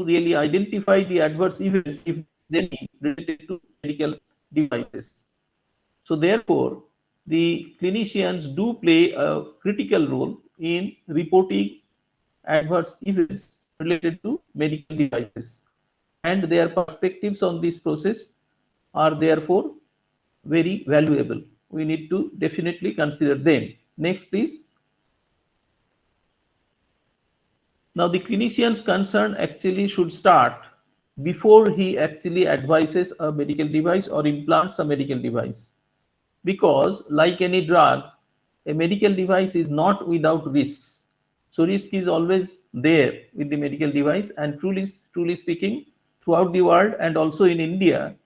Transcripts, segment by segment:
to really identify the adverse events if there is any related to medical devices. So therefore, the clinicians do play a critical role in reporting adverse events related to medical devices, and their perspectives on this process are therefore very valuable. We need to definitely consider them. Next, please. Now, the clinician's concern actually should start before he actually advises a medical device or implants a medical device. Because, like any drug, a medical device is not without risks. So, risk is always there with the medical device, and truly speaking, throughout the world and also in India,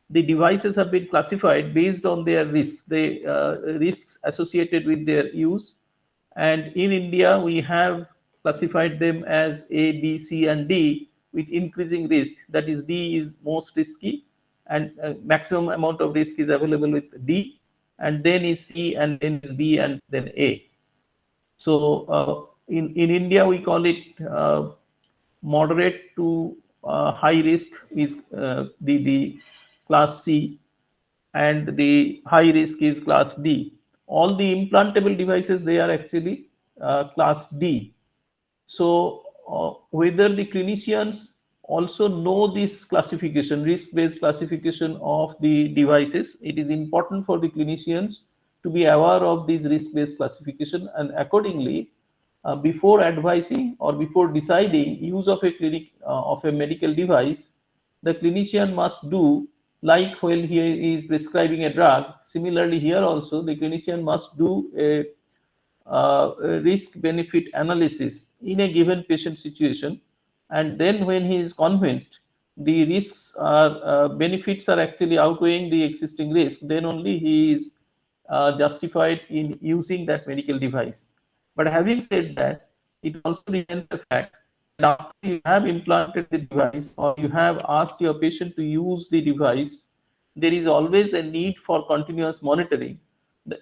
the devices have been classified based on their risks, the risks associated with their use. And in India, we have classified them as A, B, C, and D with increasing risk. That is, D is most risky, and maximum amount of risk is available with D, and then is C, and then is B, and then A. So in India, we call it moderate to high risk is the class C, and the high risk is class D. All the implantable devices, they are actually class D. So whether the clinicians also know this classification, risk-based classification of the devices, it is important for the clinicians to be aware of this risk-based classification, and accordingly, before advising or before deciding use of a of a medical device, the clinician must do like when he is prescribing a drug. Similarly, here also the clinician must do a risk benefit analysis in a given patient situation, and then when he is convinced the risks are benefits are actually outweighing the existing risk, then only he is justified in using that medical device. But having said that, it also remains the fact that after you have implanted the device or you have asked your patient to use the device, there is always a need for continuous monitoring,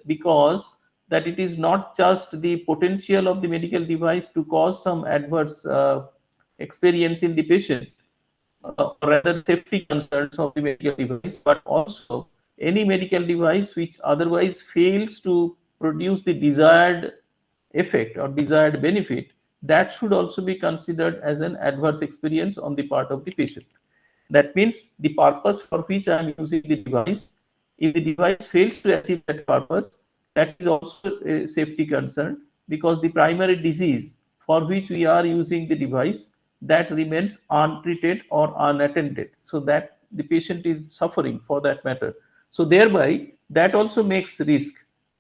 because that it is not just the potential of the medical device to cause some adverse experience in the patient, or rather safety concerns of the medical device, but also any medical device which otherwise fails to produce the desired effect or desired benefit, that should also be considered as an adverse experience on the part of the patient. That means the purpose for which I am using the device, if the device fails to achieve that purpose, that is also a safety concern, because the primary disease for which we are using the device, that remains untreated or unattended, so that the patient is suffering for that matter. So thereby that also makes risk,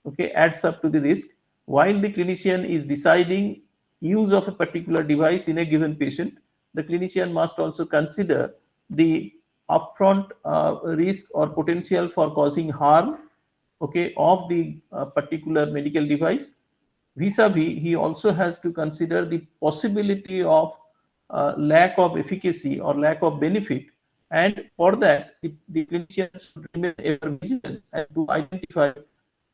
okay, adds up to the risk. While the clinician is deciding use of a particular device in a given patient, the clinician must also consider the upfront risk or potential for causing harm, okay, of the particular medical device. Vis-a-vis, he also has to consider the possibility of lack of efficacy or lack of benefit, and for that the clinician should remain ever vigilant and to identify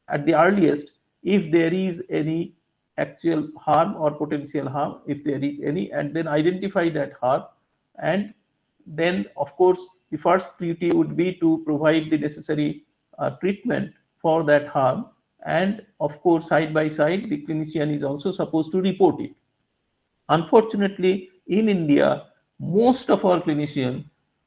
at the earliest if there is any actual harm or potential harm, if there is any, and then identify that harm. And then of course the first duty would be to provide the necessary treatment for that harm, and of course side by side the clinician is also supposed to report it. Unfortunately, in India, most of our clinicians,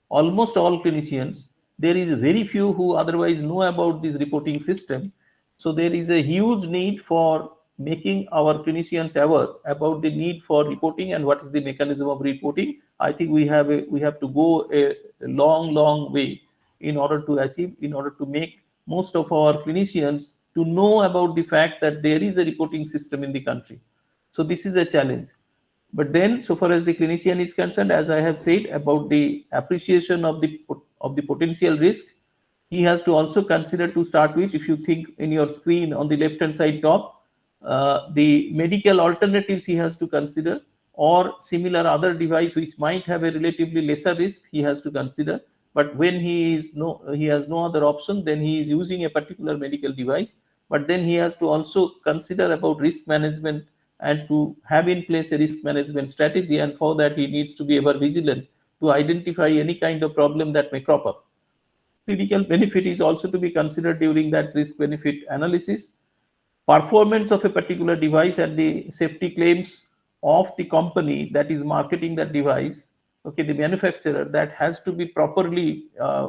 almost all clinicians, there is very few who otherwise know about this reporting system. So there is a huge need for making our clinicians aware about the need for reporting and what is the mechanism of reporting. I think we have to go a long way in order to achieve, in order to make most of our clinicians to know about the fact that there is a reporting system in the country. So this is a challenge. But then, so far as the clinician is concerned, as I have said about the appreciation of the potential risk, he has to also consider, to start with, if you think in your screen on the left hand side top, the medical alternatives he has to consider, or similar other device which might have a relatively lesser risk, he has to consider. But when he has no other option, then he is using a particular medical device. But then he has to also consider about risk management and to have in place a risk management strategy, and for that he needs to be ever vigilant to identify any kind of problem that may crop up. Clinical benefit is also to be considered during that risk benefit analysis. Performance of a particular device and the safety claims of the company that is marketing that device, okay, the manufacturer, that has to be uh,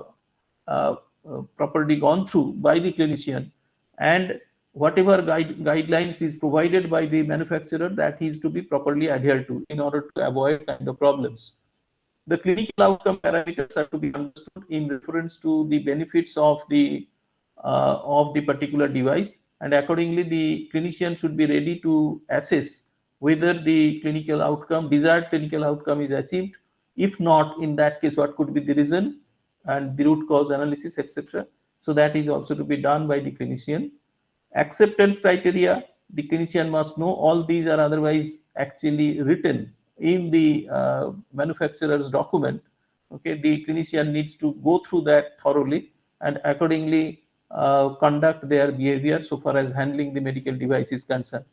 properly gone through by the clinician, and whatever guidelines is provided by the manufacturer, that is to be properly adhered to in order to avoid kind of problems. The clinical outcome parameters are to be understood in reference to the benefits of the particular device, and accordingly the clinician should be ready to assess whether the desired clinical outcome is achieved. If not, in that case, what could be the reason and the root cause analysis, etc. So that is also to be done by the clinician. Acceptance criteria, the clinician must know all these are otherwise actually written in the manufacturer's document. Okay, the clinician needs to go through that thoroughly and accordingly conduct their behavior so far as handling the medical device is concerned.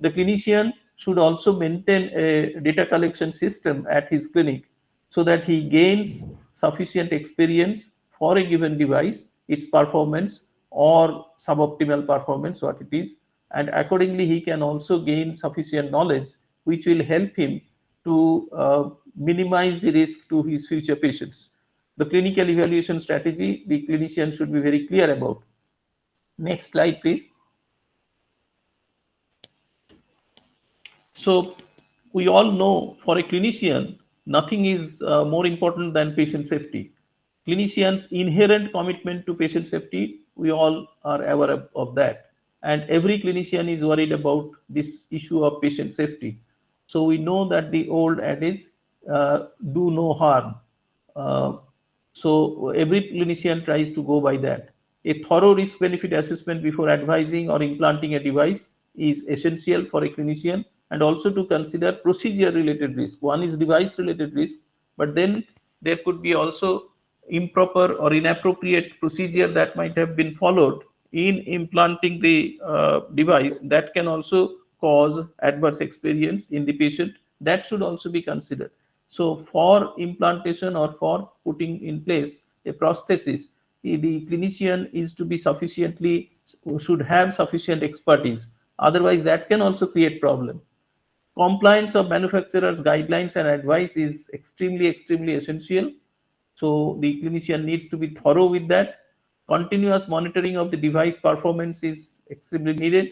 The clinician should also maintain a data collection system at his clinic so that he gains sufficient experience for a given device, its performance or suboptimal performance, what it is, and accordingly he can also gain sufficient knowledge which will help him to minimize the risk to his future patients. The clinical evaluation strategy, the clinician should be very clear about. Next slide, please. So we all know for a clinician, nothing is more important than patient safety. Clinicians' inherent commitment to patient safety, we all are aware of that. And every clinician is worried about this issue of patient safety. So we know that the old adage, do no harm. Uh, so every clinician tries to go by that. A thorough risk benefit assessment before advising or implanting a device is essential for a clinician, and also to consider procedure related risk. One is device related risk, but then there could be also improper or inappropriate procedure that might have been followed in implanting the device that can also cause adverse experience in the patient. That should also be considered. So for implantation or for putting in place a prosthesis, the clinician is to be should have sufficient expertise. Otherwise, that can also create problem. Compliance of manufacturers' guidelines and advice is extremely essential. So the clinician needs to be thorough with that. Continuous monitoring of the device performance is extremely needed.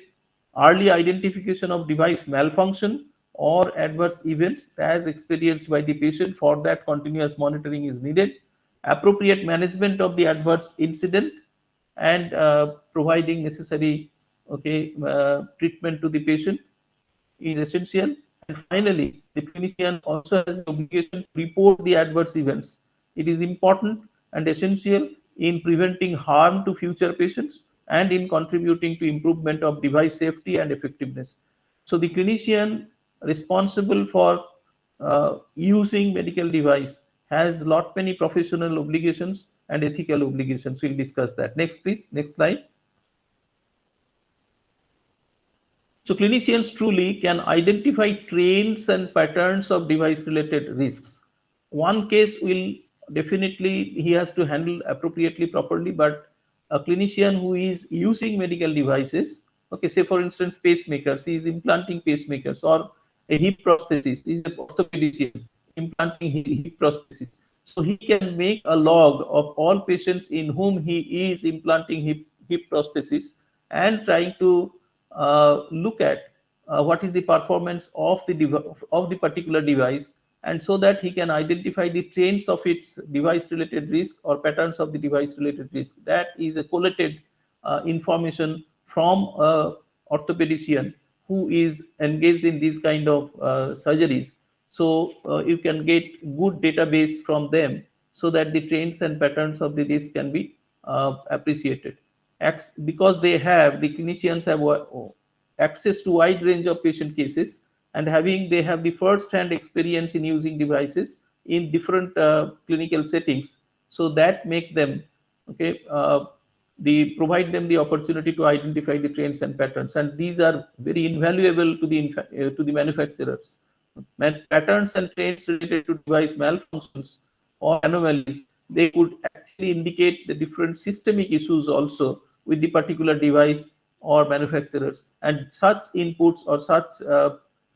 Early identification of device malfunction or adverse events as experienced by the patient, for that continuous monitoring is needed. Appropriate management of the adverse incident and providing necessary, okay, treatment to the patient is essential. And finally, the clinician also has the obligation to report the adverse events. It is important and essential in preventing harm to future patients and in contributing to improvement of device safety and effectiveness. So the clinician responsible for using medical device has lot many professional obligations and ethical obligations. We'll discuss that. Next, please. Next slide. So clinicians truly can identify trends and patterns of device-related risks. One case will definitely he has to handle appropriately, properly, but a clinician who is using medical devices, okay, say for instance pacemakers, he is implanting pacemakers, or a hip prosthesis, he is a orthopedician implanting hip prosthesis. So he can make a log of all patients in whom he is implanting hip prosthesis and trying to look at what is the performance of the particular device, and so that he can identify the trends of its device related risk or patterns of the device related risk. That is a collated information from a orthopedician who is engaged in these kind of surgeries. So you can get good database from them so that the trends and patterns of the risk can be appreciated. Because the clinicians have access to wide range of patient cases, and they have the first hand experience in using devices in different clinical settings, so that make them, okay, they provide them the opportunity to identify the trends and patterns, and these are very invaluable to the manufacturers. Patterns and trends related to device malfunctions or anomalies, they could actually indicate the different systemic issues also with the particular device or manufacturers, and such inputs or such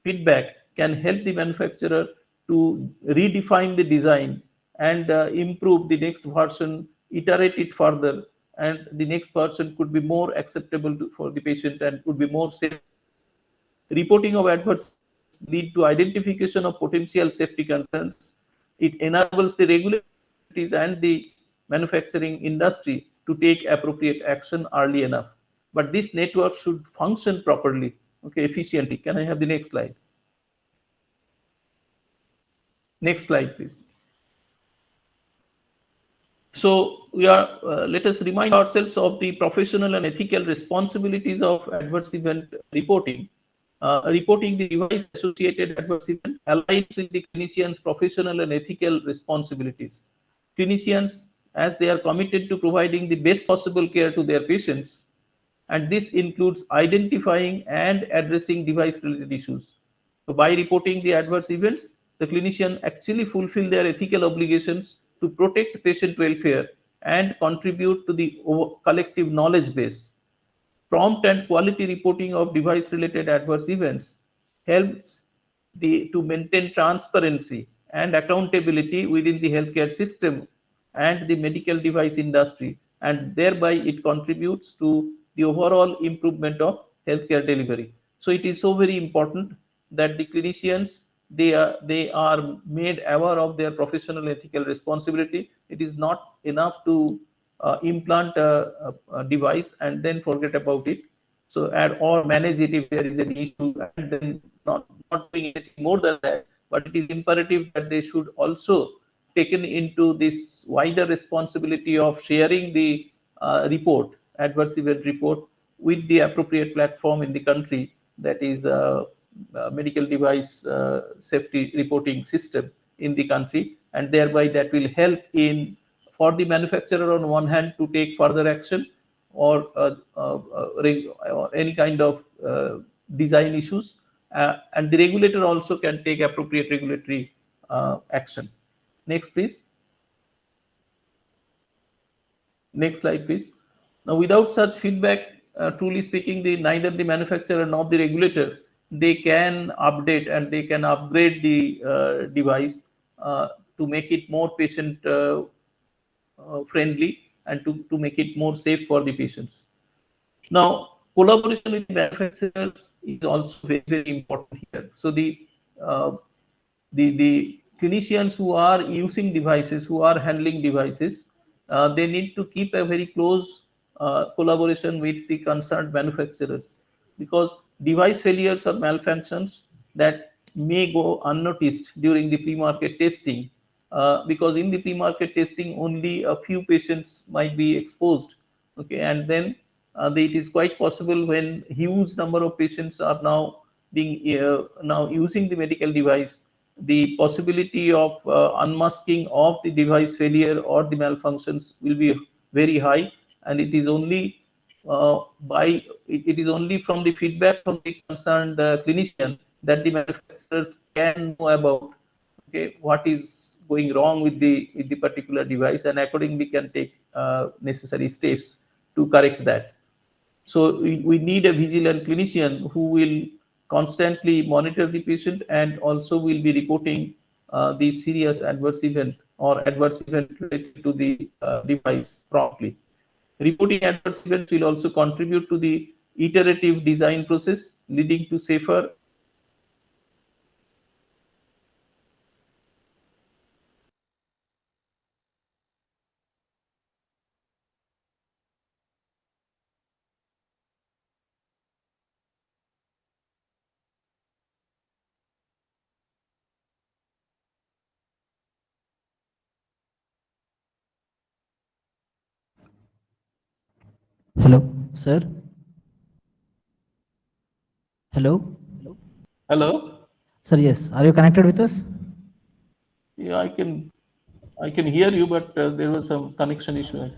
feedback can help the manufacturer to redefine the design and improve the next version, iterate it further, and the next version could be more acceptable for the patient and would be more safe. Reporting of adverse events lead to identification of potential safety concerns. It enables the regulatory authorities and the manufacturing industry to take appropriate action early enough. But this network should function properly, okay, efficiently. Can I have the next slide? Next slide, please. So let us remind ourselves of the professional and ethical responsibilities of adverse event reporting. Reporting the device associated adverse event aligns with the clinician's professional and ethical responsibilities. Clinicians, as they are committed to providing the best possible care to their patients, and this includes identifying and addressing device related issues. So by reporting the adverse events, the clinician actually fulfill their ethical obligations to protect patient welfare and contribute to the collective knowledge base. Prompt and quality reporting of device related adverse events helps to maintain transparency and accountability within the healthcare system and the medical device industry, and thereby it contributes to the overall improvement of healthcare delivery. So it is so very important that the clinicians, they are made aware of their professional ethical responsibility. It is not enough to implant a device and then forget about it. So add or manage it if there is an issue, and then not doing anything more than that. But it is imperative that they should also taken into this wider responsibility of sharing the adverse event report, with the appropriate platform in the country, that is medical device safety reporting system in the country, and thereby that will help in for the manufacturer on one hand to take further action, or or any kind of design issues, and the regulator also can take appropriate regulatory action. Next, please. Next slide, please. Now, without such feedback, truly speaking, neither the manufacturer nor the regulator, they can update and they can upgrade the device to make it more patient friendly, and to make it more safe for the patients. Now, collaboration with manufacturers is also very, very important here. So uh, the clinicians who are using devices, who are handling devices, they need to keep a very close collaboration with the concerned manufacturers, because device failures or malfunctions that may go unnoticed during the pre-market testing, because in the pre-market testing only a few patients might be exposed, okay, and then it is quite possible when huge number of patients are now using the medical device, the possibility of unmasking of the device failure or the malfunctions will be very high, and it is only it is only from the feedback from the concerned clinician that the manufacturers can know about, okay, what is going wrong with the particular device, and accordingly can take necessary steps to correct that. So we need a vigilant clinician who will constantly monitor the patient, and also will be reporting the serious adverse event or adverse event related to the device promptly. Reporting adverse events will also contribute to the iterative design process, leading to safer and more effective devices. So Hello, sir. Hello, hello. sir. Yes, are you connected with us? Yeah, I can hear you, but there was some connection issue.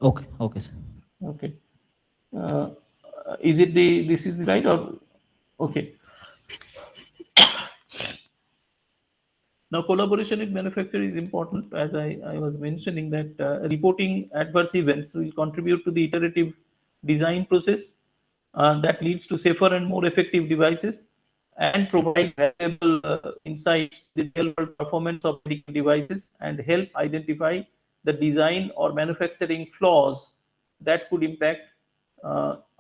Okay, okay, sir. Okay. Uh, is it this is the slide or okay? Now, collaboration with manufacturer is important, as I was mentioning that reporting adverse events will contribute to the iterative design process that leads to safer and more effective devices and provide valuable insights to the real world performance of medical devices and help identify the design or manufacturing flaws that could impact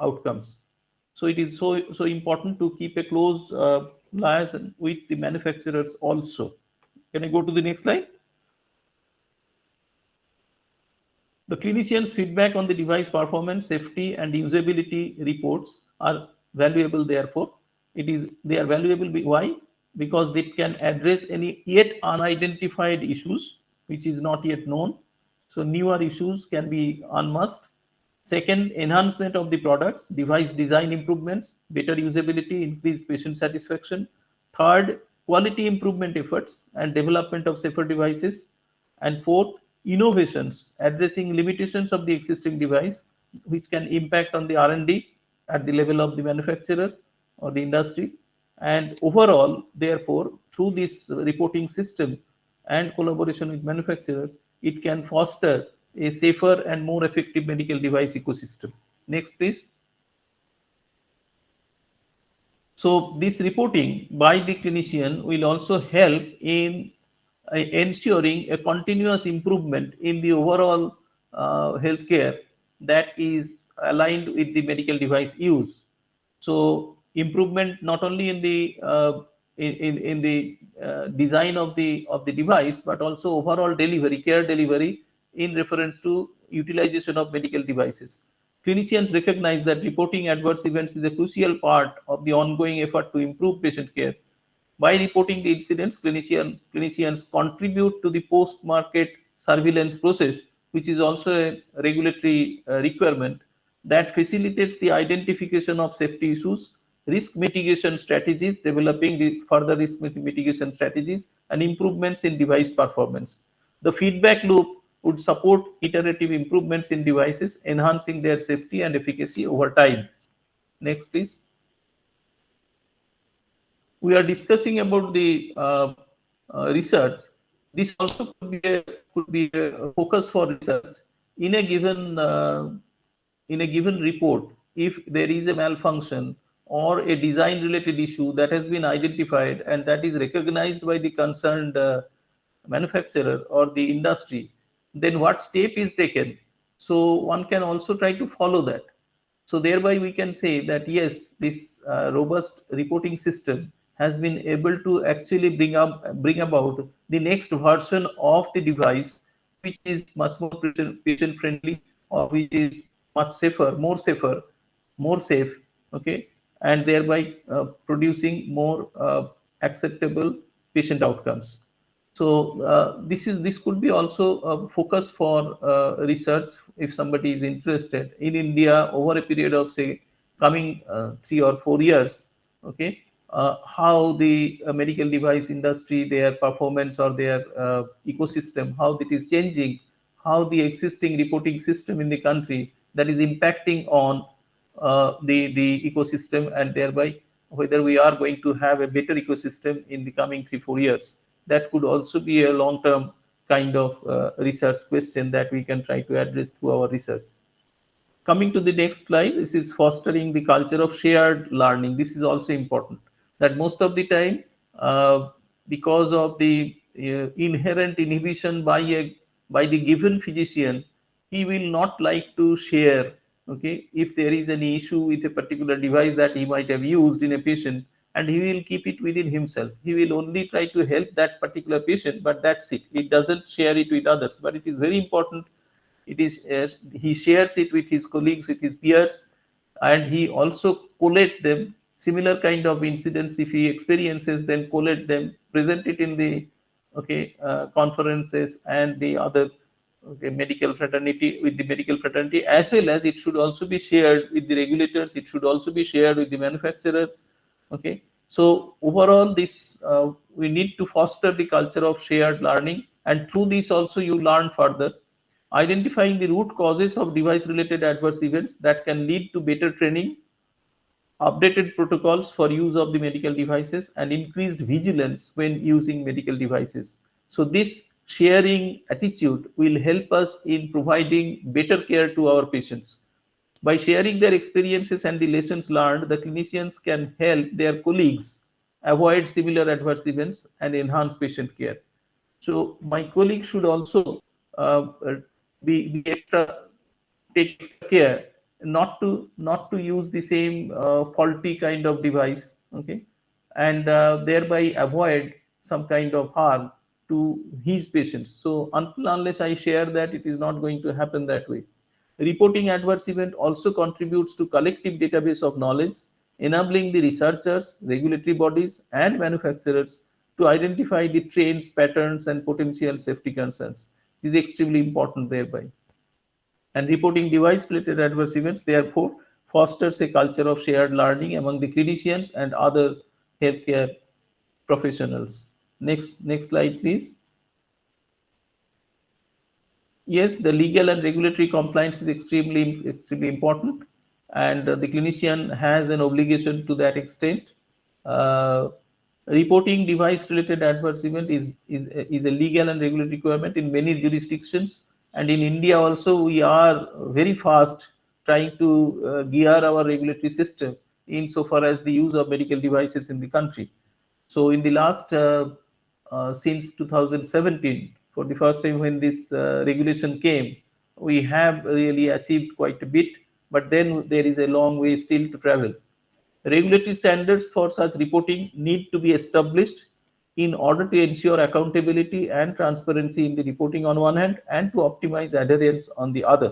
outcomes. So it is so important to keep a close liaison with the manufacturers also. Can I go to the next slide? The clinician's feedback on the device performance, safety, and usability reports are valuable. Therefore, they are valuable. Why? Because they can address any yet unidentified issues which is not yet known. So newer issues can be unmasked. Second, enhancement of the products, device design improvements, better usability, increased patient satisfaction. Third, quality improvement efforts and development of safer devices. And fourth, innovations addressing limitations of the existing device, which can impact on the R&D at the level of the manufacturer or the industry. And overall, therefore, through this reporting system and collaboration with manufacturers, it can foster a safer and more effective medical device ecosystem. Next, please. So this reporting by the clinician will also help in ensuring a continuous improvement in the overall healthcare that is aligned with the medical device use. So improvement not only in the in the design of the device, but also overall delivery, care delivery in reference to utilization of medical devices. Clinicians recognize that reporting adverse events is a crucial part of the ongoing effort to improve patient care. By reporting the incidents, clinicians contribute to the post-market surveillance process, which is also a regulatory requirement that facilitates the identification of safety issues, risk mitigation strategies, developing the further risk mitigation strategies, and improvements in device performance. The feedback loop would support iterative improvements in devices, enhancing their safety and efficacy over time. Next, please. We are discussing about the research. This also could be a focus for research in a given report. If there is a malfunction or a design related issue that has been identified and that is recognized by the concerned manufacturer or the industry, then what step is taken? So one can also try to follow that. So thereby we can say that yes, this robust reporting system has been able to actually bring about the next version of the device, which is much more patient friendly, or which is much safer, more safe, okay, and thereby producing more acceptable patient outcomes. So this could be also a focus for research if somebody is interested in India over a period of say coming 3 or 4 years. Okay, how the medical device industry, their performance or their ecosystem, how it is changing, how the existing reporting system in the country that is impacting on the ecosystem, and thereby whether we are going to have a better ecosystem in the coming 3 4 years. That could also be a long term kind of research question that we can try to address through our research. Coming to the next slide, this is fostering the culture of shared learning. This is also important, that most of the time, because of the inherent inhibition by the given physician, he will not like to share. Okay, if there is any issue with a particular device that he might have used in a patient, and he will keep it within himself. He will only try to help that particular patient, but that's it. It doesn't share it with others. But it is very important, it is he shares it with his colleagues, with his peers, and he also collate them. Similar kind of incidents if he experiences, then collate them, present it in the conferences and the other medical fraternity, with the medical fraternity, as well as it should also be shared with the regulators, it should also be shared with the manufacturer. Okay, so overall this we need to foster the culture of shared learning, and through this also you learn further. identifying the root causes of device related adverse events that can lead to better training, updated protocols for use of the medical devices, and increased vigilance when using medical devices. So, this sharing attitude will help us in providing better care to our patients. By sharing their experiences and the lessons learned, the clinicians can help their colleagues avoid similar adverse events and enhance patient care. So my colleague should also be extra take extra care not to use the same faulty kind of device, okay, and thereby avoid some kind of harm to his patients. So until unless I share that, it is not going to happen that way. Reporting adverse event also contributes to collective database of knowledge, enabling the researchers, regulatory bodies, and manufacturers to identify the trends, patterns, and potential safety concerns. This is extremely important thereby. And reporting device-related adverse events, therefore, fosters a culture of shared learning among the clinicians and other healthcare professionals. Next slide, please. Yes, the legal and regulatory compliance is extremely important, and the clinician has an obligation to that extent. Uh, Reporting device-related adverse event is a legal and regulatory requirement in many jurisdictions, and in India also we are very fast trying to gear our regulatory system insofar as the use of medical devices in the country. So in the last since 2017, for the first time when this regulation came, we have really achieved quite a bit, but then there is a long way still to travel. Regulatory standards for such reporting need to be established in order to ensure accountability and transparency in the reporting on one hand and to optimize adherence on the other.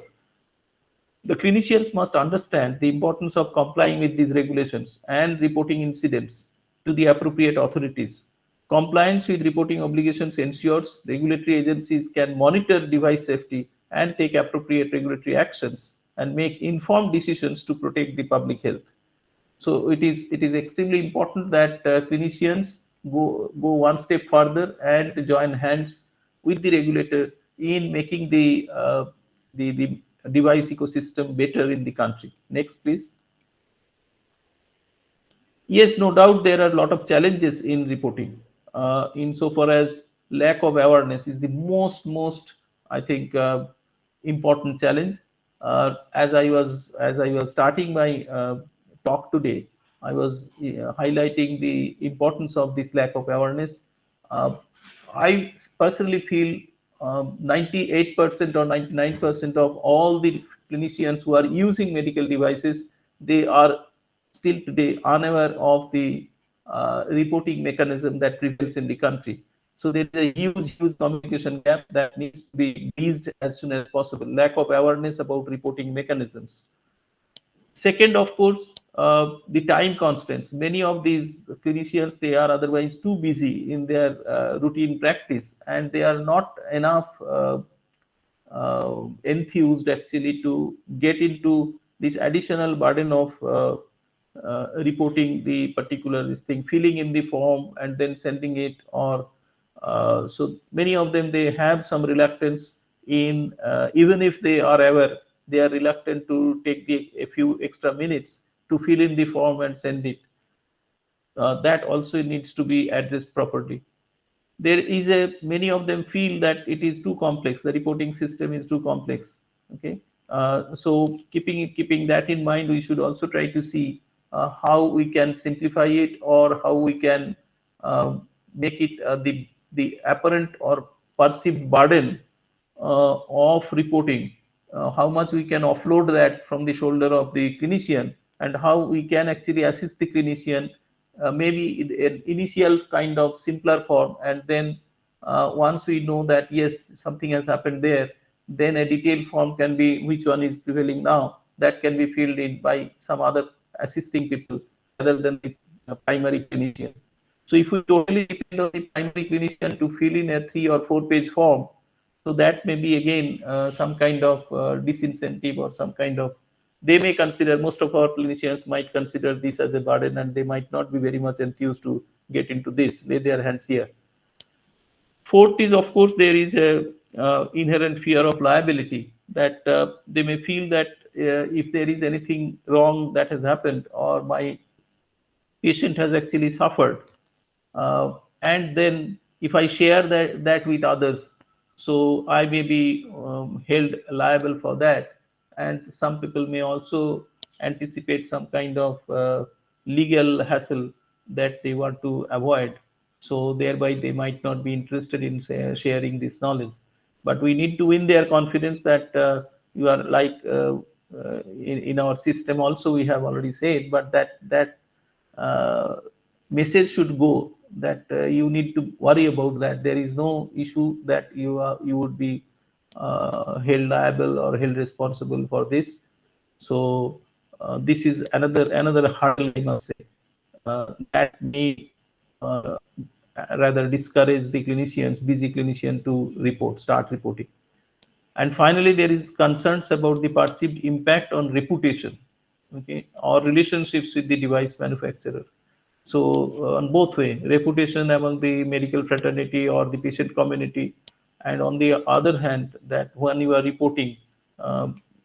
The clinicians must understand the importance of complying with these regulations and reporting incidents to the appropriate authorities. Compliance with reporting obligations ensures regulatory agencies can monitor device safety and take appropriate regulatory actions and make informed decisions to protect the public health. So it is extremely important that clinicians go one step further and join hands with the regulator in making the device ecosystem better in the country. Next, please. Yes, no doubt there are a lot of challenges in reporting. Insofar as lack of awareness is the most I think important challenge. As I was starting my talk today, I was highlighting the importance of this lack of awareness. Uh, I personally feel 98% or 99% of all the clinicians who are using medical devices, they are still today unaware of the reporting mechanism that prevails in the country. So there is a huge communication gap that needs to be bridged as soon as possible. Lack of awareness about reporting mechanisms. Second, of course, the time constraints. Many of these clinicians, they are otherwise too busy in their routine practice, and they are not enough enthused actually to get into this additional burden of reporting the particular this thing, filling in the form and then sending it, or so many of them, they have some reluctance in even if they are aware, they are reluctant to take a few extra minutes to fill in the form and send it. That also needs to be addressed properly. There is a many of them feel that it is too complex, the reporting system is too complex, okay. So keeping that in mind, we should also try to see how we can simplify it, or how we can make it the apparent or perceived burden of reporting, how much we can offload that from the shoulder of the clinician, and how we can actually assist the clinician, maybe in an initial kind of simpler form, and then once we know that yes, something has happened there, then a detailed form can be, which one is prevailing now, that can be filled in by some other assisting people rather than the primary clinician. So if we totally depend on the primary clinician to fill in a 3 or 4 page form, so that may be again some kind of disincentive, or some kind of, they may consider, most of our clinicians might consider this as a burden, and they might not be very much enthused to get into this, lay their hands here. Fourth is, of course, there is a inherent fear of liability, that they may feel that if there is anything wrong that has happened, or my patient has actually suffered, and then if I share that with others, so I may be held liable for that. And some people may also anticipate some kind of legal hassle that they want to avoid, so thereby they might not be interested in sharing this knowledge. But we need to win their confidence that you are like in our system also we have already said, but that uh, message should go that you need to worry about that. There is no issue that you would be held liable or held responsible for this. So this is another hurdle, I must say, that may uh, rather discourage the clinicians, busy clinician, to start reporting. And finally, there is concerns about the perceived impact on reputation, okay, or relationships with the device manufacturer. So on both way, reputation among the medical fraternity or the patient community, and on the other hand, that when you are reporting,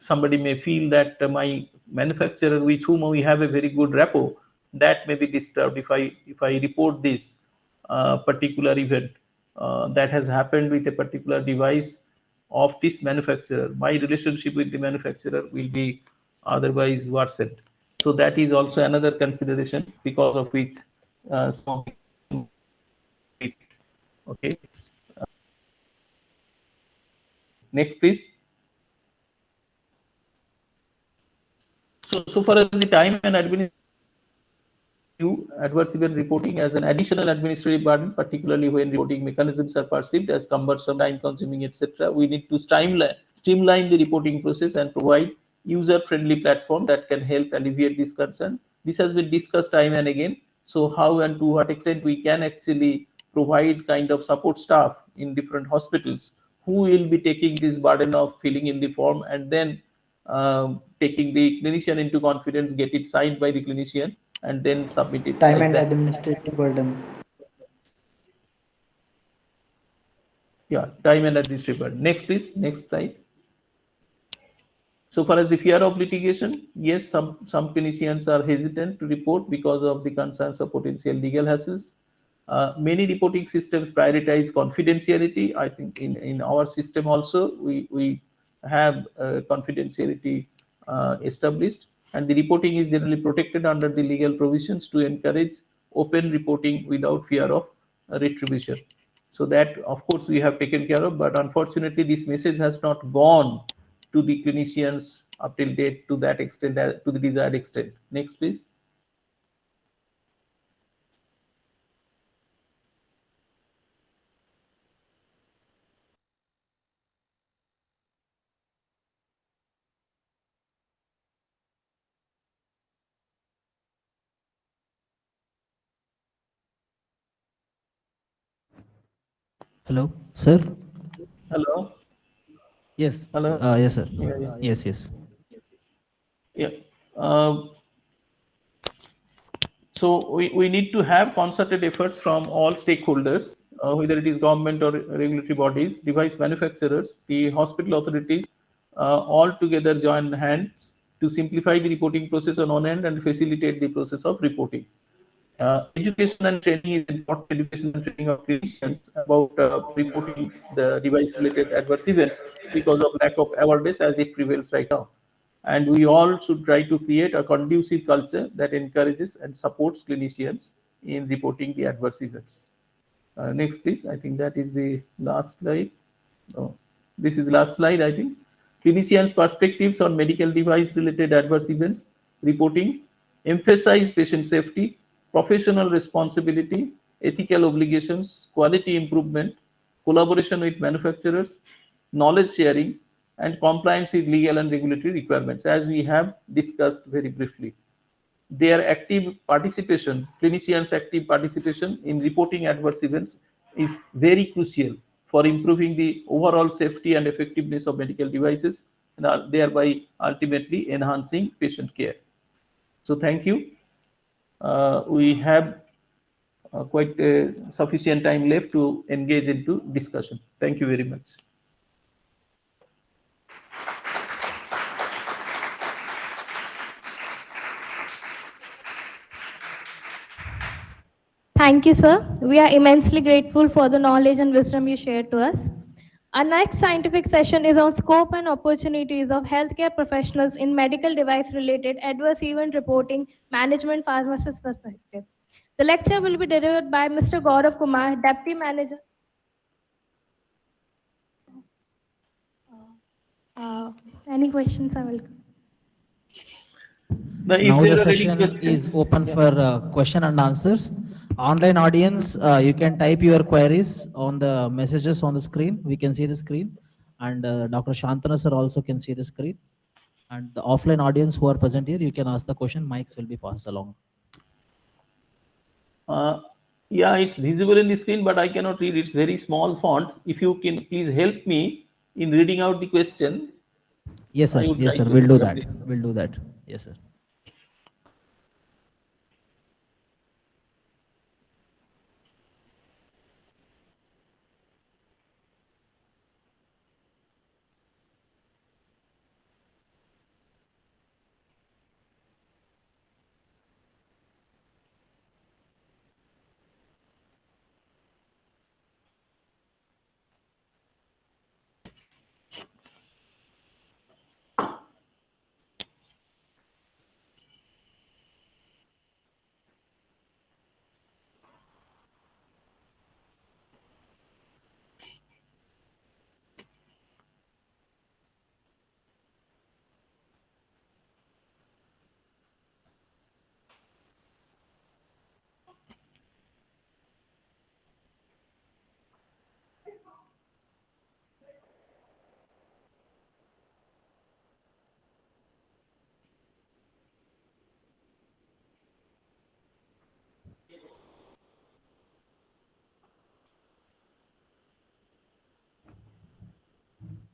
somebody may feel that my manufacturer with whom we have a very good rapport, that may be disturbed if I report this particular event that has happened with a particular device of this manufacturer. My relationship with the manufacturer will be otherwise worsened. So that is also another consideration because of which some of the clinicians might retreat. Okay. Next, please. So far as the time and administration, view adverse event reporting as an additional administrative burden, particularly when reporting mechanisms are perceived as cumbersome, time-consuming, etc. We need to streamline the reporting process and provide user-friendly platform that can help alleviate this concern. This has been discussed time and again. So how and to what extent we can actually provide kind of support staff in different hospitals who will be taking this burden of filling in the form, and then taking the clinician into confidence, get it signed by the clinician, and then submit it Time like and that. administrative burden. Yeah, time and administrative. Next, please. Next slide. So far as the fear of litigation, yes, some clinicians are hesitant to report because of the concerns of potential legal hassles. Many reporting systems prioritize confidentiality. I think in our system also we have confidentiality established, and the reporting is generally protected under the legal provisions to encourage open reporting without fear of retribution. So that, of course, we have taken care of, but unfortunately, this message has not gone to the clinicians up till date to that extent, to the desired extent. Next, please. Hello, sir. Hello. Yes. Hello. Yes, sir. Yeah, yeah. Yes, yes. Yeah. Uh, so we need to have concerted efforts from all stakeholders, whether it is government or regulatory bodies, device manufacturers, the hospital authorities, all together join hands to simplify the reporting process on one end and facilitate the process of reporting. Education and training is important. Education and training of clinicians about reporting the device-related adverse events because of lack of awareness as it prevails right now. And we all should try to create a conducive culture that encourages and supports clinicians in reporting the adverse events. Next, please. I think that is the last slide. No, this is the last slide, I think. Clinicians' perspectives on medical device-related adverse events reporting emphasize patient safety, professional responsibility, ethical obligations, quality improvement, collaboration with manufacturers, knowledge sharing, and compliance with legal and regulatory requirements, as we have discussed very briefly. Their active participation, clinicians' active participation in reporting adverse events is very crucial for improving the overall safety and effectiveness of medical devices, and thereby ultimately enhancing patient care. So thank you. We have quite sufficient time left to engage into discussion. Thank you very much. Thank you, sir. We are immensely grateful for the knowledge and wisdom you shared to us. Our next scientific session is on scope and opportunities of healthcare professionals in medical device related adverse event reporting management pharmacist perspective. The lecture will be delivered by Mr. Gaurav Kumar, Deputy Manager. Uh, any questions are welcome. Now, if Now the there are any session questions, is open for question and answers. Online audience, you can type your queries on the messages on the screen. We can see the screen, and Dr. Shantana sir also can see the screen. And the offline audience who are present here, you can ask the question. Mics will be passed along. uh, yeah, it's visible in the screen, but I cannot read. It's very small font. If you can please help me in reading out the question, Yes, sir. I would Yes, try sir. to We'll do that. establish. We'll do that. Yes, sir.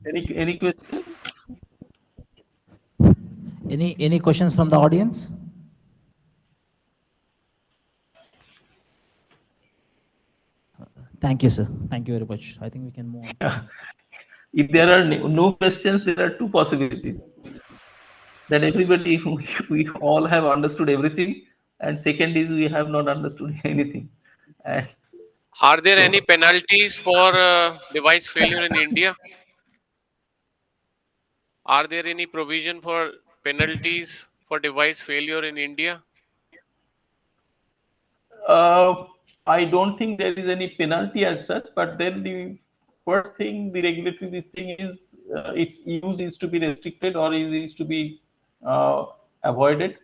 Any question? Any questions from the audience? Thank you, sir. Thank you very much. I think we can move on. If there are no questions, there are two possibilities. That everybody, we all have understood everything, and second is we have not understood anything. And Are there so, any penalties for device failure in India? Are there any provision for penalties for device failure in India? uh, I don't think there is any penalty as such, but then the first thing the regulatory this thing is its use is to be restricted or is to be uh, avoided.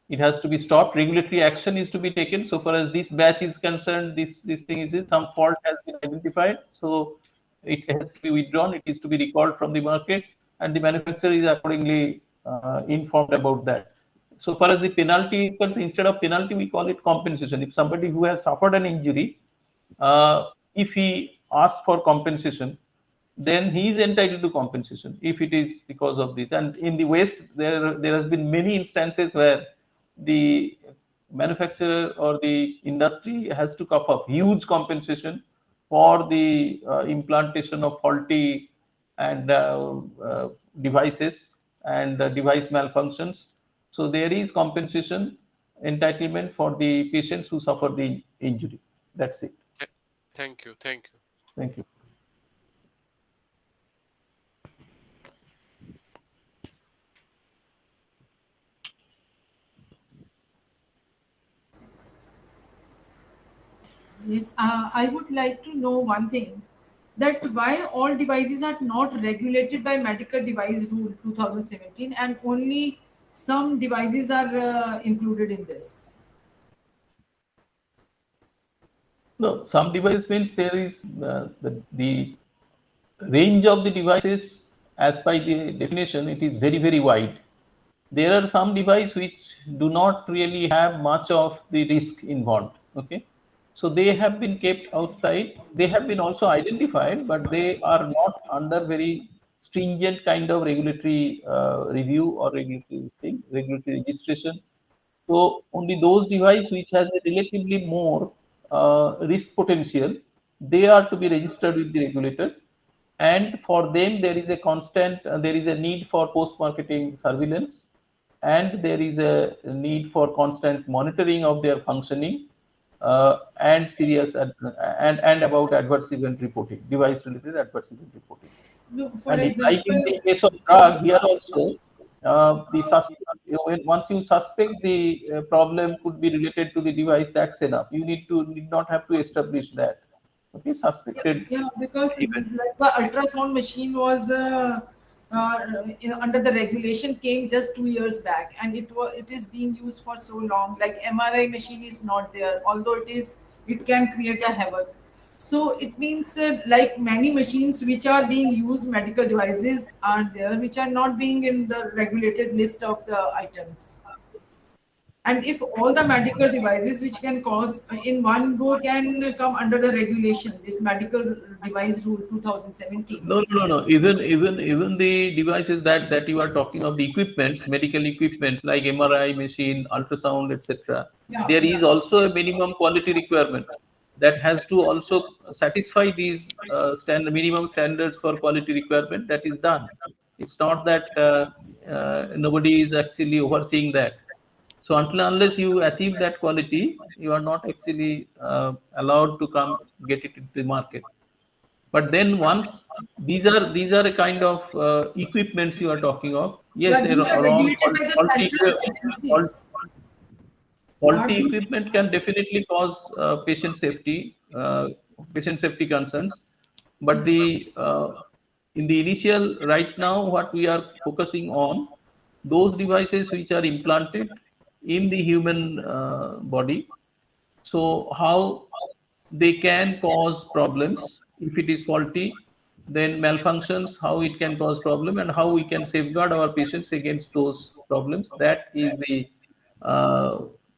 It has to be stopped. Regulatory action is to be taken. So far as this batch is concerned, this thing is some fault has been identified. So it has to be withdrawn. It is to be recalled from the market, and the manufacturer is accordingly informed about that. So far as the penalty is concerned, instead of penalty, we call it compensation. If somebody who has suffered an injury, if he asks for compensation, then he is entitled to compensation if it is because of this. And in the West, there has been many instances where the manufacturer or the industry has to cough up huge compensation for the implantation of faulty and devices and device malfunctions. So there is compensation entitlement for the patients who suffer the injury. That's it. Thank you. Thank you. Thank you. Yes, I would like to know one thing, that why all devices are not regulated by Medical Device Rule 2017 and only some devices are included in this. No, some device means there is the range of the devices as by the definition, it is very, very wide. There are some devices which do not really have much of the risk involved. Okay. So they have been kept outside. They have been also identified, but they are not under very stringent kind of regulatory review or regulatory thing, regulatory registration. So only those devices which has a relatively more risk potential, they are to be registered with the regulator. And for them, there is a constant, there is a need for post-marketing surveillance, and there is a need for constant monitoring of their functioning. and and about adverse event reporting, device related adverse event reporting. No, for And like in the example, case of drug, here also, the once you suspect the problem could be related to the device, that's enough. You need not have to establish that. Okay, yeah, suspected yeah, because event. like the ultrasound machine was under the regulation came just 2 years back, and it is being used for so long. Like MRI machine is not there, although it can create a havoc. So it means like many machines which are being used, medical devices are there which are not being in the regulated list of the items. And if all the medical devices which can cause in one go can come under the regulation, this medical device rule 2017. No, no, no, no. Even the devices that you are talking of, the equipments, medical equipments like MRI machine, ultrasound, etc. Yeah, There yeah. is also a minimum quality requirement that has to also satisfy these minimum standards for quality requirement. That is done. It's not that nobody is actually overseeing that. So until unless you achieve that quality, you are not actually allowed to come get it into the market. But then once these are a kind of equipments you are talking of. Yes, Yeah, a these are wrong regulated by the faulty central fault- agencies. Are faulty these? equipment can definitely cause patient safety concerns. But the in the initial right now, what we are focusing on, those devices which are implanted in the human body, so how they can cause problems if it is faulty, then malfunctions, how it can cause problem, and how we can safeguard our patients against those problems. That is the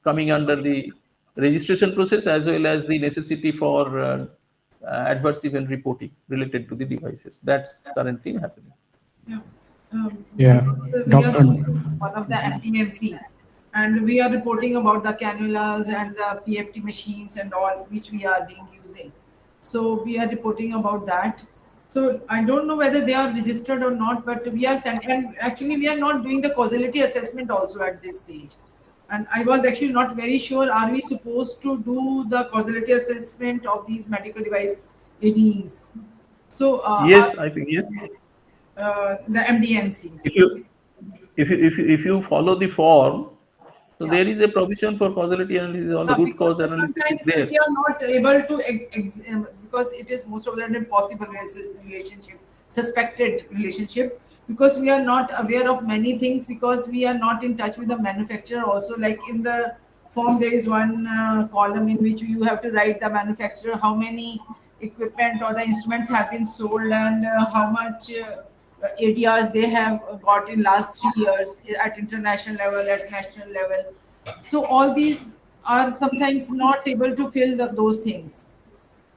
coming under the registration process, as well as the necessity for adverse event reporting related to the devices. That's currently happening. Yeah. Yeah, Because we are Doctor. one of the NTMC, and we are reporting about the cannulas and the PFT machines and all which we are being using. So we are reporting about that. So I don't know whether they are registered or not, but we are sent, and actually we are not doing the causality assessment also at this stage. And I was actually not very sure, are we supposed to do the causality assessment of these medical device ADEs? So Yes, I think yes. the If MDMCs. you if you follow the form, so Yeah. there is a provision for causality analysis. All the root Because cause analysis is sometimes there. we are not able to because it is most of the time possible relationship, suspected relationship, because we are not aware of many things, because we are not in touch with the manufacturer also. Like in the form there is one column in which you have to write the manufacturer, how many equipment or the instruments have been sold, and how much ADRs they have got in last 3 years at international level, at national level. So all these are sometimes not able to fill those things.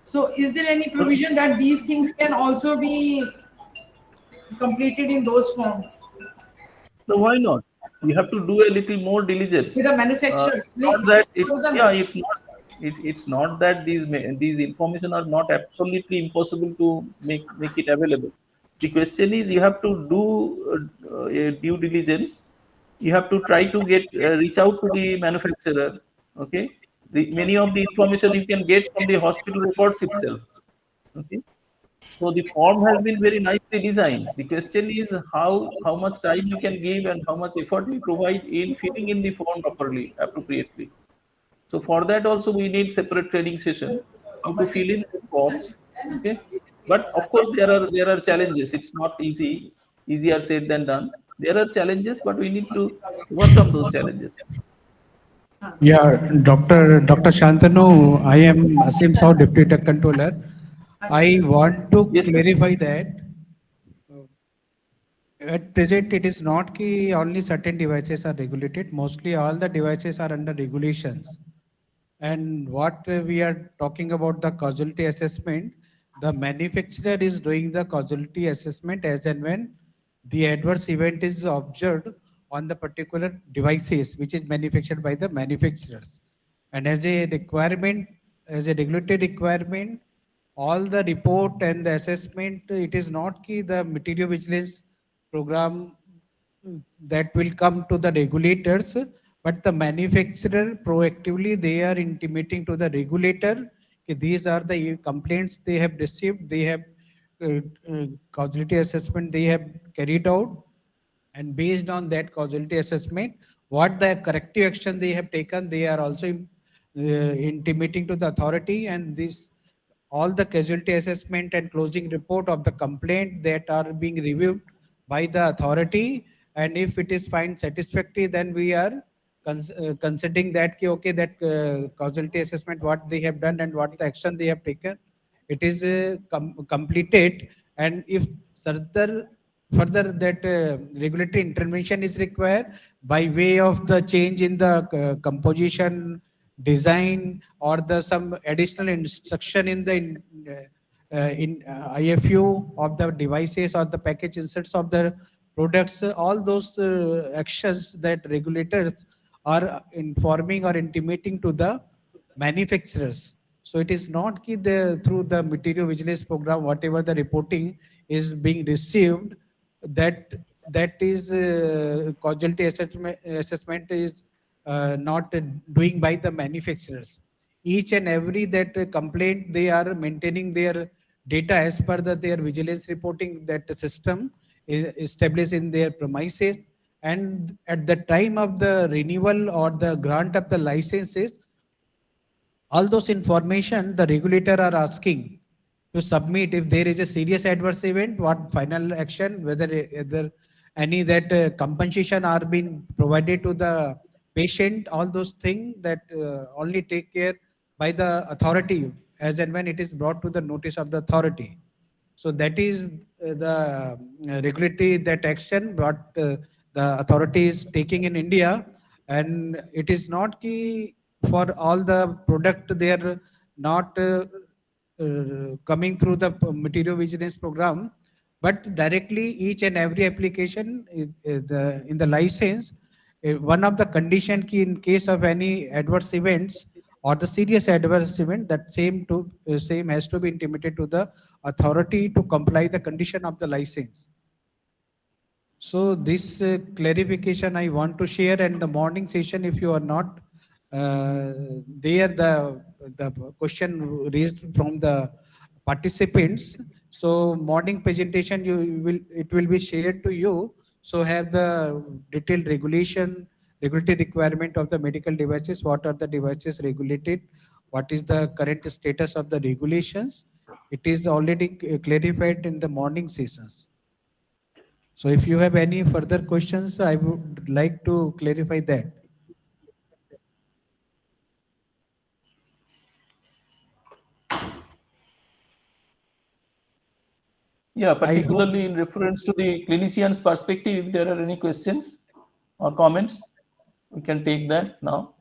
So is there any provision that these things can also be completed in those forms So why not? You have to do a little more with diligence. the manufacturers? It's not that it's Because yeah, the it's not that these information are not absolutely impossible to make it available. The question is you have to do a due diligence. You have to try to get reach out to the manufacturer. Okay, many of the information you can get from the hospital records itself. Okay, so the form has been very nicely designed. The question is how much time you can give and how much effort you provide in filling in the form properly, appropriately. So for that also we need separate training session, how to fill in the form. Okay, but of course there are challenges. It's not easy, easier said than done. There are challenges, but we need to overcome those challenges. Yeah, Dr. Shantanu, I am Asim Saw, Deputy Tech Controller. I want to Yes, sir. clarify that at present it is not कि only certain devices are regulated. Mostly all the devices are under regulations. And what we are talking about the causality assessment, the manufacturer is doing the causality assessment as and when the adverse event is observed on the particular devices which is manufactured by the manufacturers. And as a requirement, as a regulatory requirement, all the report and the assessment, it is not key the material vigilance program that will come to the regulators, but the manufacturer proactively they are intimating to the regulator that these are the complaints they have received, they have uh, causality assessment they have carried out, and based on that causality assessment, what the corrective action they have taken, they are also intimating to the authority, and this all the casualty assessment and closing report of the complaint that are being reviewed by the authority, and if it is found satisfactory, then we are considering that okay, that causality assessment what they have done and what the action they have taken, it is completed, and if further that regulatory intervention is required by way of the change in the composition design or the some additional instruction in the IFU of the devices or the package inserts of the products, all those actions that regulators are informing or intimating to the manufacturers. So it is not ki the through the material vigilance program, whatever the reporting is being received, that that is causality assessment is not doing by the manufacturers. Each and every that complaint, they are maintaining their data as per their vigilance reporting that system is established in their premises. And at the time of the renewal or the grant of the licenses, all those information the regulator are asking to submit if there is a serious adverse event, what final action, whether any that compensation are being provided to the patient, all those things that only take care by the authority as and when it is brought to the notice of the authority. So that is the regulatory that action what the authority is taking in India, and it is not key for all the product they are not coming through the material vigilance program, but directly each and every application in the license, one of the condition key in case of any adverse events or the serious adverse event, that same has to be intimated to the authority to comply the condition of the license. So this clarification I want to share. And the morning session, if you are not there, the question raised from the participants. So morning presentation, it will be shared to you. So have the detailed regulatory requirement of the medical devices. What are the devices regulated? What is the current status of the regulations? It is already clarified in the morning sessions. So if you have any further questions, I would like to clarify that. Yeah, I hope, particularly in reference to the clinician's perspective, if there are any questions or comments, we can take that now.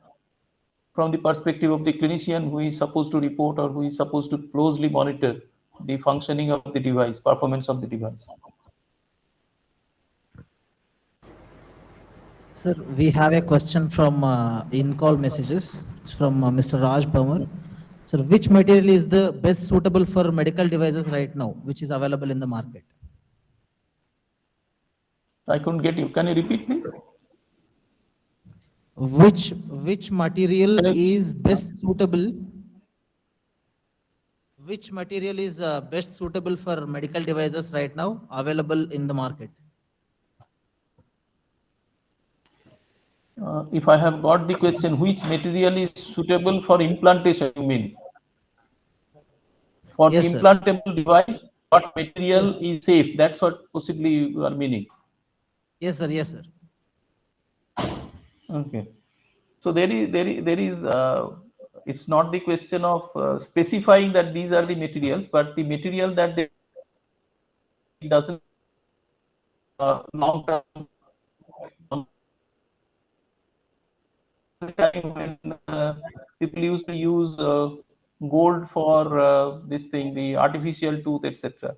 From the perspective of the clinician who is supposed to report or who is supposed to closely monitor the functioning of the device, performance of the device. Sir, we have a question from in-call messages. It's from Mr. Raj Pamar. Sir, which material is the best suitable for medical devices right now, which is available in the market? I couldn't get you. Can you repeat, please? Which material is best suitable? Which material is best suitable for medical devices right now available in the market? If I have got the question, which material is suitable for implantation, you mean? For Yes, sir. implantable device, what material Yes. is safe? That's what possibly you are meaning. Yes, sir. Yes, sir. Okay. So there is it's not the question of specifying that these are the materials, but the material that they doesn't long term time when people used to use gold for this thing, the artificial tooth, etc.,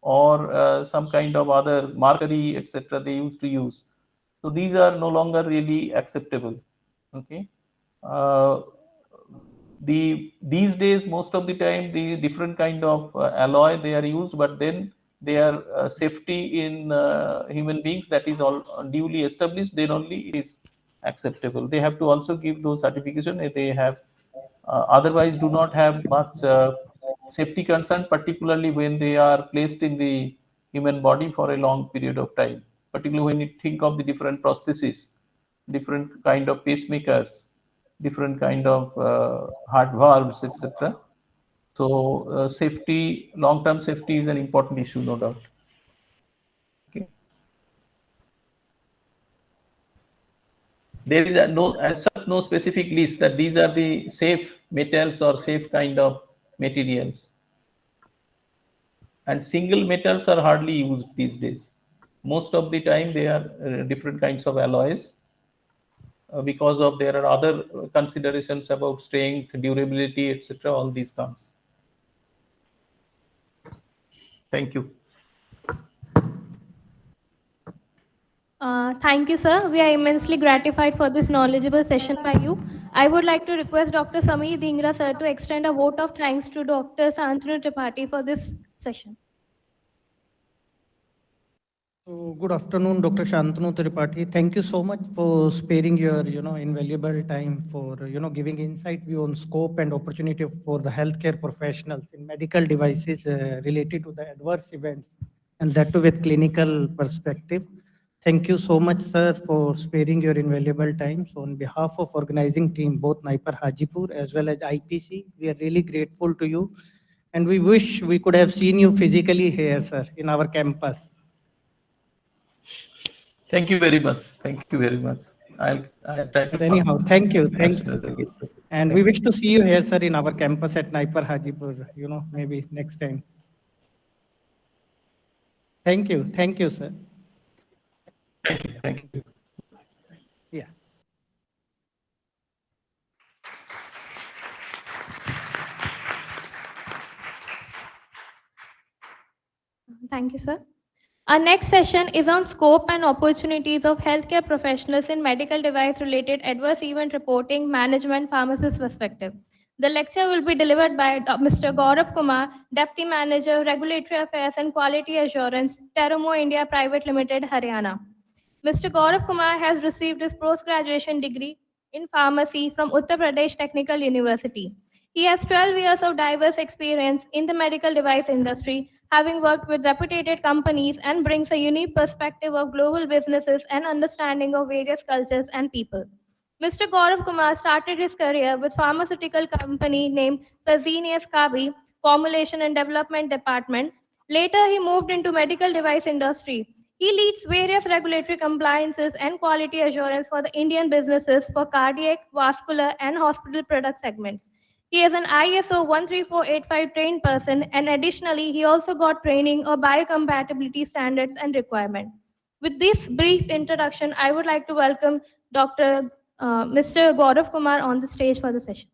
or some kind of other mercury, etc., they used to use. So these are no longer really acceptable. Okay. These days, most of the time, the different kind of alloy they are used, but then their safety in human beings, that is all duly established, then only it is acceptable. They have to also give those certification if they have otherwise do not have much safety concern, particularly when they are placed in the human body for a long period of time. Particularly when you think of the different prostheses, different kind of pacemakers, different kind of heart valves, etc. So safety, long-term safety is an important issue, no doubt. Okay. There is no, as such, no specific list that these are the safe metals or safe kind of materials. And single metals are hardly used these days. Most of the time they are different kinds of alloys because of there are other considerations about strength, durability, etc. All these comes. Thank you. Thank you, sir. We are immensely gratified for this knowledgeable session by you. I would like to request Dr. Samir Dhingra, sir, to extend a vote of thanks to Dr. Santanu Tripathi for this session. So good afternoon, Dr. Shantanu Tripathi. Thank you so much for sparing your, invaluable time for, giving insight view on scope and opportunity for the healthcare professionals in medical devices related to the adverse events, and that too with clinical perspective. Thank you so much, sir, for sparing your invaluable time. So on behalf of organizing team, both NIPER Hajipur as well as IPC, we are really grateful to you. And we wish we could have seen you physically here, sir, in our campus. Thank you very much. Thank you very much. I'll try to. But anyhow, thank you. As soon as I get to. And we wish to see you here, sir, in our campus at NIPER Hajipur, maybe next time. Thank you. Thank you, sir. Thank you. Thank you. Yeah. Thank you, sir. Our next session is on scope and opportunities of healthcare professionals in medical device related adverse event reporting, management, pharmacist perspective. The lecture will be delivered by Mr. Gaurav Kumar, Deputy Manager, Regulatory Affairs and Quality Assurance, Terumo India Private Limited, Haryana. Mr. Gaurav Kumar has received his post-graduation degree in pharmacy from Uttar Pradesh Technical University. He has 12 years of diverse experience in the medical device industry, having worked with reputed companies, and brings a unique perspective of global businesses and understanding of various cultures and people. Mr. Gaurav Kumar started his career with pharmaceutical company named Fresenius Kabi Formulation and Development Department. Later, he moved into medical device industry. He leads various regulatory compliances and quality assurance for the Indian businesses for cardiac, vascular, and hospital product segments. He is an ISO 13485 trained person, and additionally, he also got training of biocompatibility standards and requirements. With this brief introduction, I would like to welcome Mr. Gaurav Kumar on the stage for the session.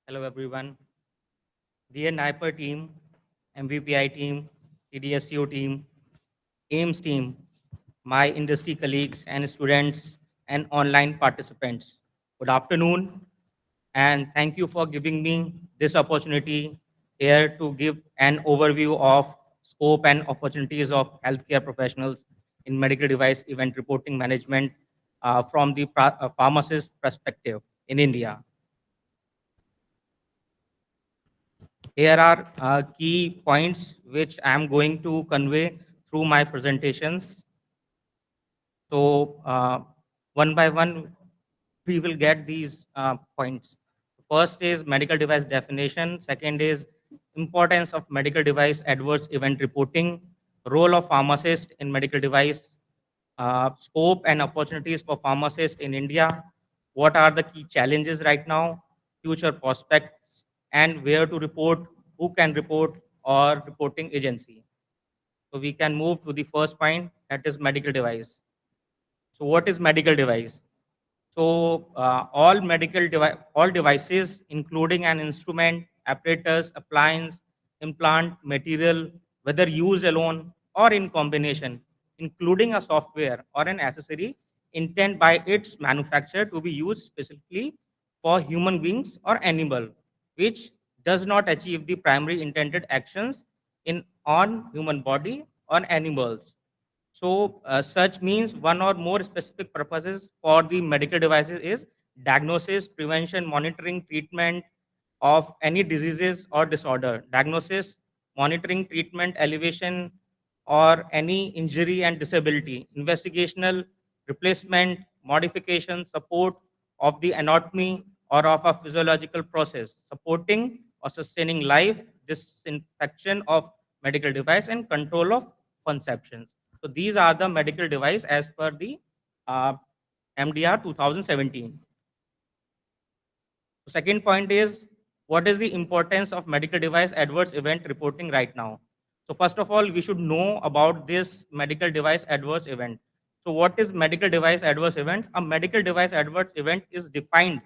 Hello everyone. Dear NIPER team, MVPI team, CDSCO team, AIMS team, my industry colleagues and students and online participants. Good afternoon, and thank you for giving me this opportunity here to give an overview of scope and opportunities of healthcare professionals in medical device event reporting management from the pharmacist perspective in India. Here are key points which I am going to convey through my presentations. So one by one, we will get these points. First is medical device definition. Second is importance of medical device adverse event reporting, role of pharmacist in medical device, scope and opportunities for pharmacists in India, what are the key challenges right now, future prospects, and where to report, who can report, or reporting agency. So we can move to the first point, that is medical device. So what is medical device? So all devices, including an instrument, apparatus, appliance, implant, material, whether used alone or in combination, including a software or an accessory, intended by its manufacturer to be used specifically for human beings or animal, which does not achieve the primary intended actions in on human body or animals. So, such means one or more specific purposes for the medical devices is diagnosis, prevention, monitoring, treatment of any diseases or disorder, diagnosis, monitoring, treatment, elevation, or any injury and disability, investigational, replacement, modification, support of the anatomy or of a physiological process, supporting or sustaining life, disinfection of medical device, and control of conceptions. So these are the medical device as per the uh, MDR 2017. So second point is, what is the importance of medical device adverse event reporting right now? So first of all, we should know about this medical device adverse event. So what is medical device adverse event? A medical device adverse event is defined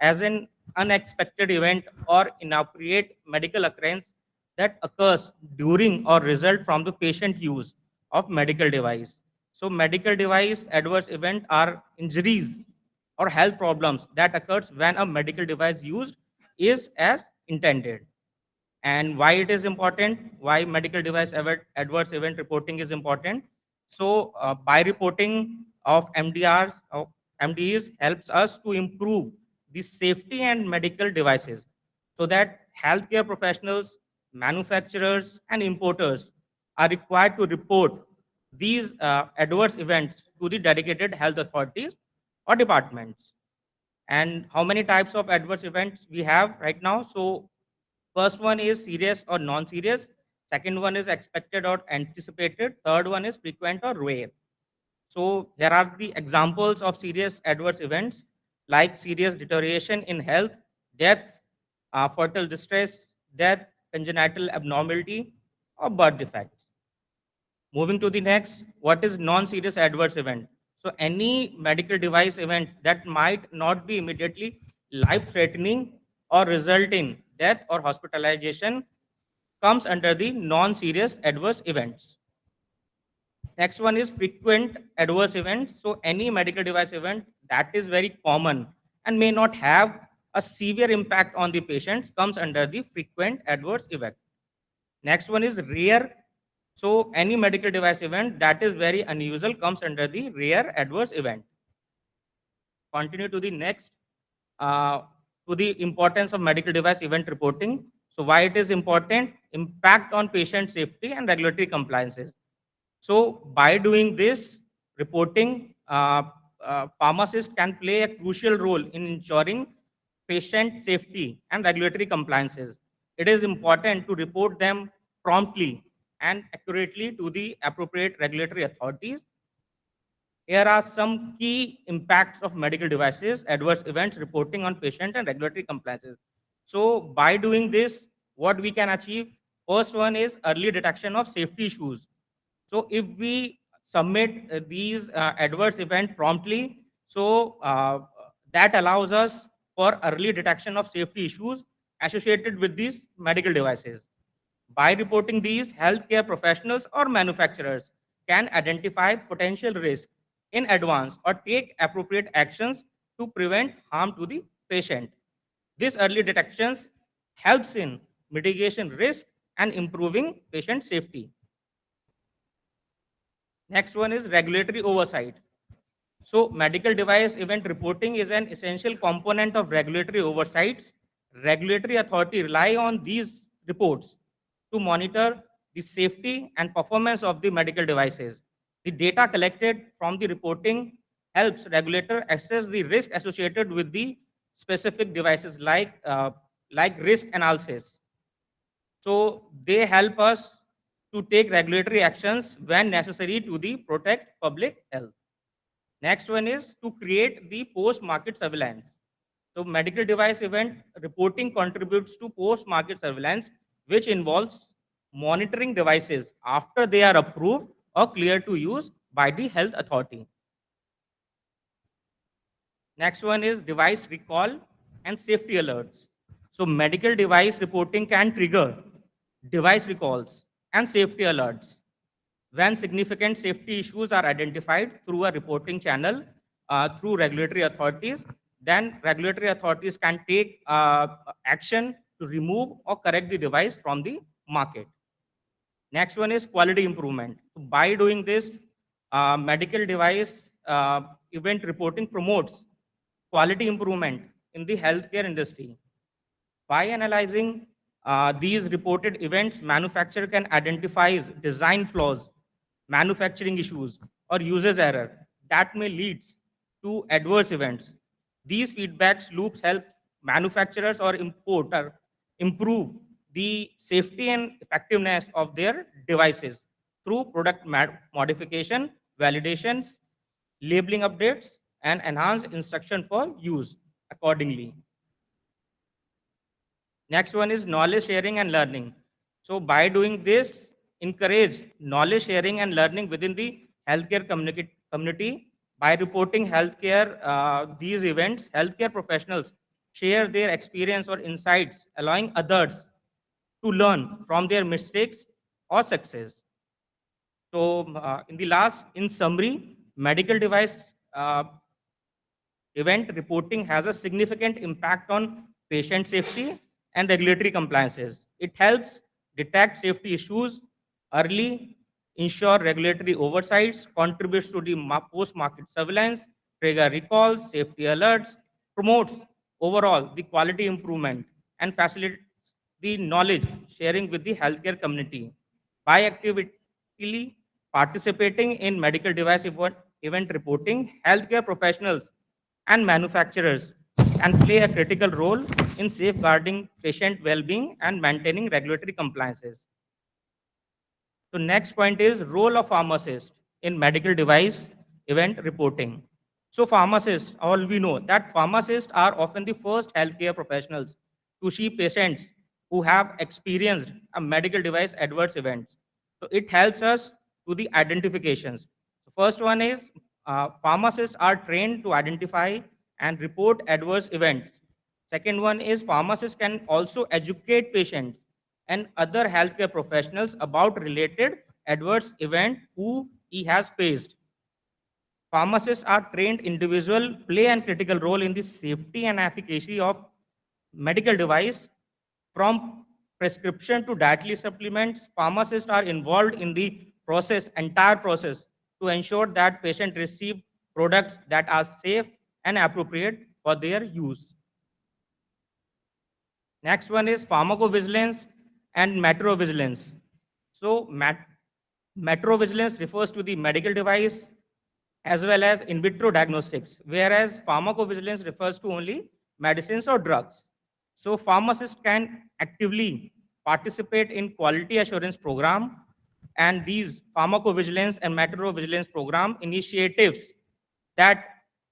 as an unexpected event or inappropriate medical occurrence that occurs during or result from the patient use of medical device. So medical device adverse event are injuries or health problems that occurs when a medical device used is as intended. And why it is important, why medical device adverse event reporting is important. So by reporting of MDs helps us to improve the safety and medical devices, so that healthcare professionals, manufacturers, and importers are required to report these adverse events to the dedicated health authorities or departments. And how many types of adverse events we have right now? So first one is serious or non-serious. Second one is expected or anticipated. Third one is frequent or rare. So here are the examples of serious adverse events, like serious deterioration in health, deaths, fetal distress, death, congenital abnormality, or birth defects. Moving to the next, what is non-serious adverse event? So any medical device event that might not be immediately life-threatening or result in death or hospitalization comes under the non-serious adverse events. Next one is frequent adverse events. So any medical device event that is very common and may not have a severe impact on the patients comes under the frequent adverse event. Next one is rare. So any medical device event that is very unusual comes under the rare adverse event. Continue to the next, uh, to the importance of medical device event reporting. So why it is important? Impact on patient safety and regulatory compliances. So by doing this reporting, pharmacists can play a crucial role in ensuring patient safety and regulatory compliances. It is important to report them promptly and accurately to the appropriate regulatory authorities. Here are some key impacts of medical devices, adverse events reporting on patient and regulatory compliances. So by doing this, what we can achieve? First one is early detection of safety issues. So if we submit these adverse event promptly, so that allows us for early detection of safety issues associated with these medical devices. By reporting these, healthcare professionals or manufacturers can identify potential risks in advance or take appropriate actions to prevent harm to the patient. This early detections helps in mitigation risk and improving patient safety. Next one is regulatory oversight. So medical device event reporting is an essential component of regulatory oversights. Regulatory authority rely on these reports to monitor the safety and performance of the medical devices. The data collected from the reporting helps regulator assess the risk associated with the specific devices, like risk analysis. So they help us to take regulatory actions when necessary to the protect public health. Next one is to create the post-market surveillance. So medical device event reporting contributes to post-market surveillance, which involves monitoring devices after they are approved or cleared to use by the health authority. Next one is device recall and safety alerts. So medical device reporting can trigger device recalls and safety alerts when significant safety issues are identified through a reporting channel through regulatory authorities. Then regulatory authorities can take action to remove or correct the device from the market. Next one is quality improvement. So by doing this, medical device event reporting promotes quality improvement in the healthcare industry. By analyzing these reported events, manufacturer can identify design flaws, manufacturing issues, or users error that may lead to adverse events. These feedbacks loops help manufacturers or importer improve the safety and effectiveness of their devices through product modification, validations, labeling updates, and enhanced instruction for use accordingly. Next one is knowledge sharing and learning. So by doing this, encourage knowledge sharing and learning within the healthcare community. By reporting healthcare, these events, healthcare professionals share their experience or insights, allowing others to learn from their mistakes or success. So in summary, medical device event reporting has a significant impact on patient safety and regulatory compliances. It helps detect safety issues early, ensure regulatory oversights, contributes to the post-market surveillance, trigger recalls, safety alerts, promotes overall the quality improvement, and facilitates the knowledge sharing with the healthcare community. By actively participating in medical device event reporting, healthcare professionals and manufacturers can play a critical role in safeguarding patient well-being and maintaining regulatory compliances. So next point is role of pharmacist in medical device event reporting. So pharmacists, all we know that pharmacists are often the first healthcare professionals to see patients who have experienced a medical device adverse events. So it helps us to the identifications. The first one is pharmacists are trained to identify and report adverse events. Second one is pharmacists can also educate patients and other healthcare professionals about related adverse event who he has faced. Pharmacists are trained individual play a critical role in the safety and efficacy of medical device. From prescription to dietary supplements, pharmacists are involved in the entire process to ensure that patients receive products that are safe and appropriate for their use. Next one is pharmacovigilance and metrovigilance. So metrovigilance refers to the medical device as well as in vitro diagnostics, whereas pharmacovigilance refers to only medicines or drugs. So pharmacists can actively participate in quality assurance program, and these pharmacovigilance and metrovigilance program initiatives that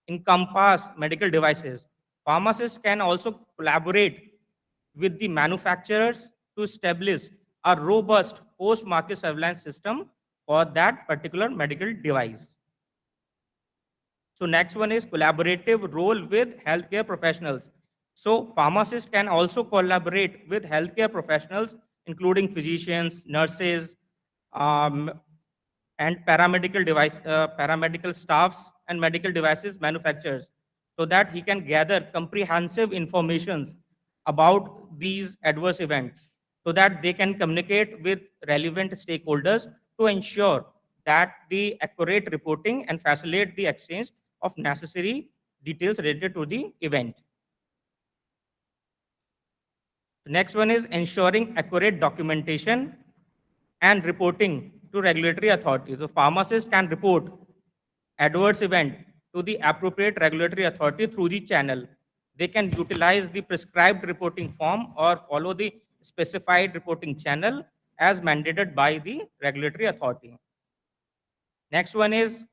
encompass medical devices. Pharmacists can also collaborate with the manufacturers to establish a robust post-market surveillance system for that particular medical device. So next one is collaborative role with healthcare professionals. So pharmacists can also collaborate with healthcare professionals, including physicians, nurses, um, and paramedical staffs and medical devices manufacturers, so that he can gather comprehensive informations about these adverse events, so that they can communicate with relevant stakeholders to ensure that the accurate reporting and facilitate the exchange of necessary details related to the event. Next one is ensuring accurate documentation and reporting to regulatory authorities. So pharmacists can report adverse event to the appropriate regulatory authority through the channel. They can utilize the prescribed reporting form or follow the specified reporting channel as mandated by the regulatory authority. Next one is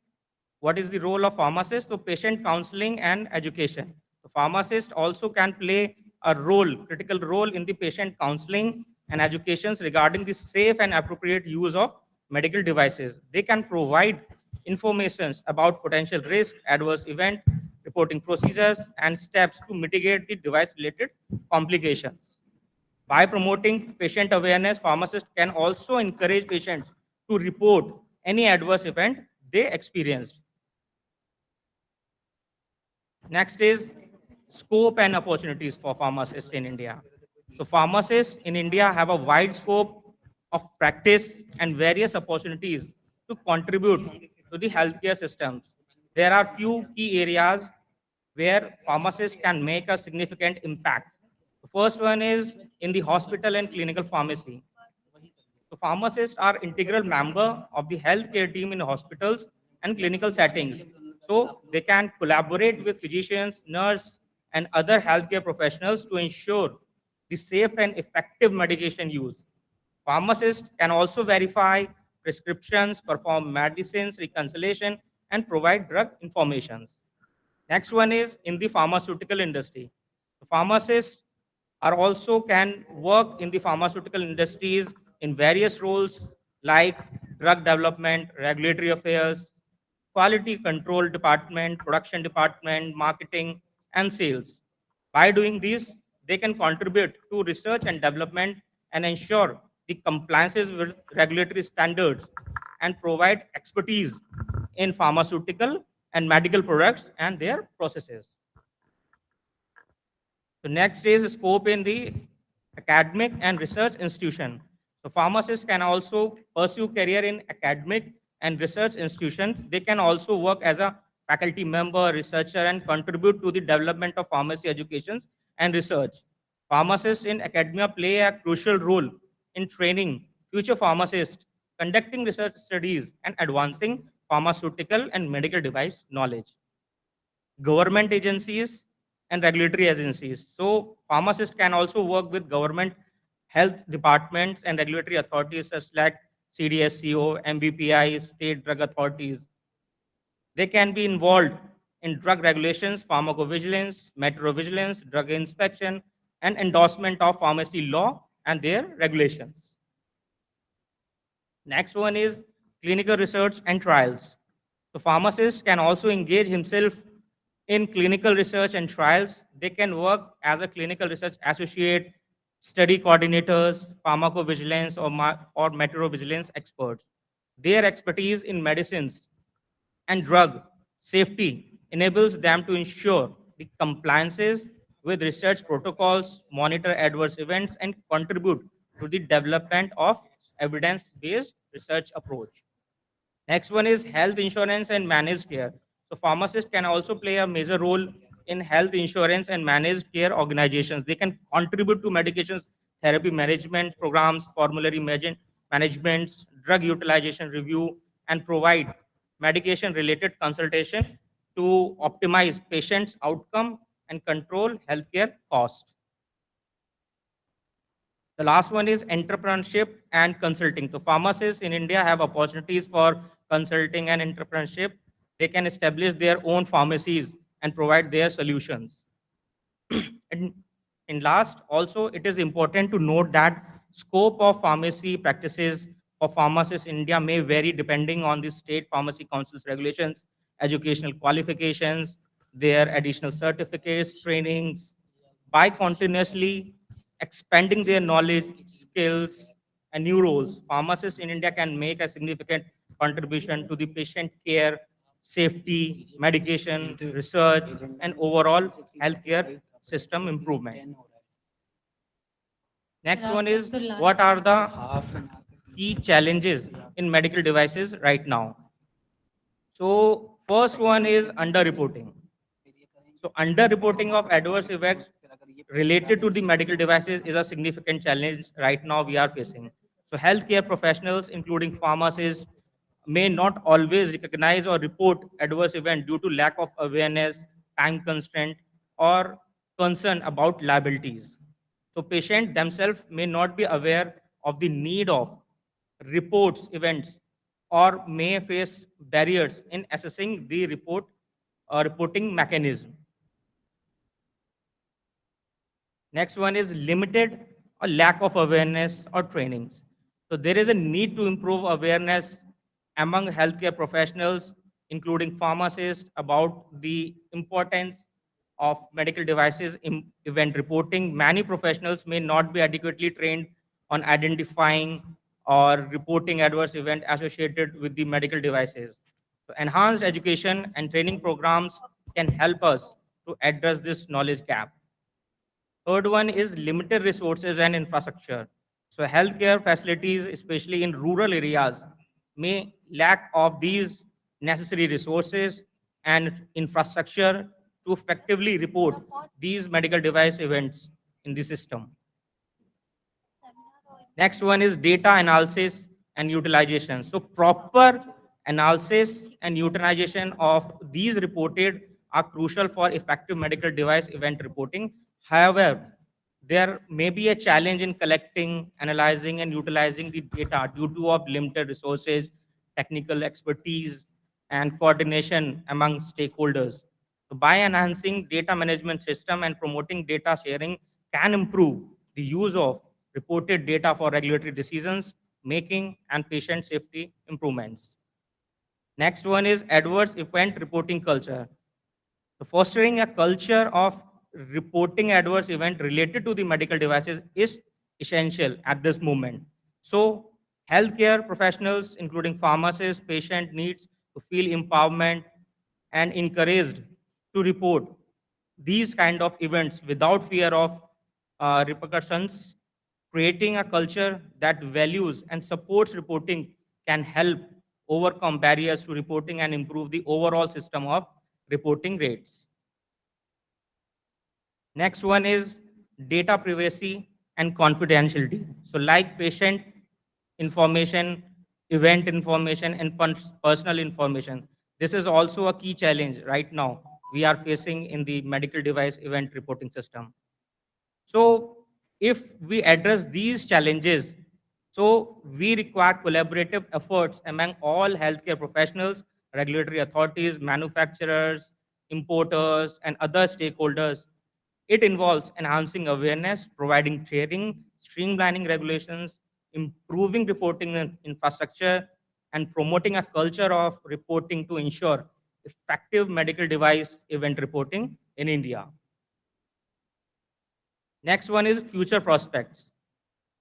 what is the role of pharmacist? So patient counseling and education. The pharmacist also can play a critical role in the patient counseling and educations regarding the safe and appropriate use of medical devices. They can provide information about potential risk, adverse event, supporting procedures and steps to mitigate the device-related complications. By promoting patient awareness, pharmacists can also encourage patients to report any adverse event they experienced. Next is scope and opportunities for pharmacists in India. So pharmacists in India have a wide scope of practice and various opportunities to contribute to the healthcare systems. There are few key areas where pharmacists can make a significant impact. The first one is in the hospital and clinical pharmacy. So pharmacists are integral member of the healthcare team in hospitals and clinical settings. So they can collaborate with physicians, nurse, and other healthcare professionals to ensure the safe and effective medication use. Pharmacists can also verify prescriptions, perform medicines reconciliation, and provide drug informations. Next one is in the pharmaceutical industry. The pharmacists are also can work in the pharmaceutical industries in various roles like drug development, regulatory affairs, quality control department, production department, marketing, and sales. By doing this, they can contribute to research and development and ensure the compliances with regulatory standards and provide expertise in pharmaceutical and medical products and their processes. So next is scope in the academic and research institution. So pharmacists can also pursue career in academic and research institutions. They can also work as a faculty member, researcher, and contribute to the development of pharmacy educations and research. Pharmacists in academia play a crucial role in training future pharmacists, conducting research studies, and advancing pharmaceutical and medical device knowledge. Government agencies and regulatory agencies. So pharmacists can also work with government health departments and regulatory authorities such like CDSCO, MBPI, state drug authorities. They can be involved in drug regulations, pharmacovigilance, Materiovigilance, drug inspection, and endorsement of pharmacy law and their regulations. Next one is clinical research and trials. So pharmacist can also engage himself in clinical research and trials. They can work as a clinical research associate, study coordinators, pharmacovigilance or meteorovigilance experts. Their expertise in medicines and drug safety enables them to ensure the compliances with research protocols, monitor adverse events, and contribute to the development of evidence-based research approach. Next one is health insurance and managed care. So pharmacists can also play a major role in health insurance and managed care organizations. They can contribute to medications, therapy management programs, formulary management, drug utilization review, and provide medication-related consultation to optimize patients' outcome and control healthcare costs. The last one is entrepreneurship and consulting. So pharmacists in India have opportunities for consulting and entrepreneurship. They can establish their own pharmacies and provide their solutions. and, and last, also, it is important to note that scope of pharmacy practices for pharmacists in India may vary depending on the state pharmacy council's regulations, educational qualifications, their additional certificates, trainings. By continuously expanding their knowledge, skills, and new roles, pharmacists in India can make a significant contribution to the patient care, safety, medication, research, and overall healthcare system improvement. Next one is what are the key challenges in medical devices right now? So first one is underreporting. So underreporting of adverse effects related to the medical devices is a significant challenge right now we are facing. So healthcare professionals, including pharmacists, may not always recognize or report adverse event due to lack of awareness, time constraint, or concern about liabilities. So patients themselves may not be aware of the need of reports events or may face barriers in assessing the reporting mechanism. Next one is limited or lack of awareness or trainings. So there is a need to improve awareness among healthcare professionals including pharmacists, about the importance of medical devices in event reporting. Many professionals may not be adequately trained on identifying or reporting adverse event associated with the medical devices. So enhanced education and training programs can help us to address this knowledge gap. Third one is limited resources and infrastructure. So healthcare facilities, especially in rural areas, may lack of these necessary resources and infrastructure to effectively report these medical device events in the system. Next one is data analysis and utilization. So proper analysis and utilization of these reported are crucial for effective medical device event reporting. However, there may be a challenge in collecting, analyzing, and utilizing the data due to of limited resources, technical expertise, and coordination among stakeholders. So by enhancing data management system and promoting data sharing can improve the use of reported data for regulatory decisions making and patient safety improvements. Next one is adverse event reporting culture. So fostering a culture of reporting adverse event related to the medical devices is essential at this moment. So healthcare professionals, including pharmacists, patient needs to feel empowerment and encouraged to report these kind of events without fear of repercussions. Creating a culture that values and supports reporting can help overcome barriers to reporting and improve the overall system of reporting rates. Next one is data privacy and confidentiality. So like patient information, event information, and personal information. This is also a key challenge right now we are facing in the medical device event reporting system. So if we address these challenges, so we require collaborative efforts among all healthcare professionals, regulatory authorities, manufacturers, importers, and other stakeholders. It involves enhancing awareness, providing training, streamlining regulations, improving reporting infrastructure, and promoting a culture of reporting to ensure effective medical device event reporting in India. Next one is future prospects.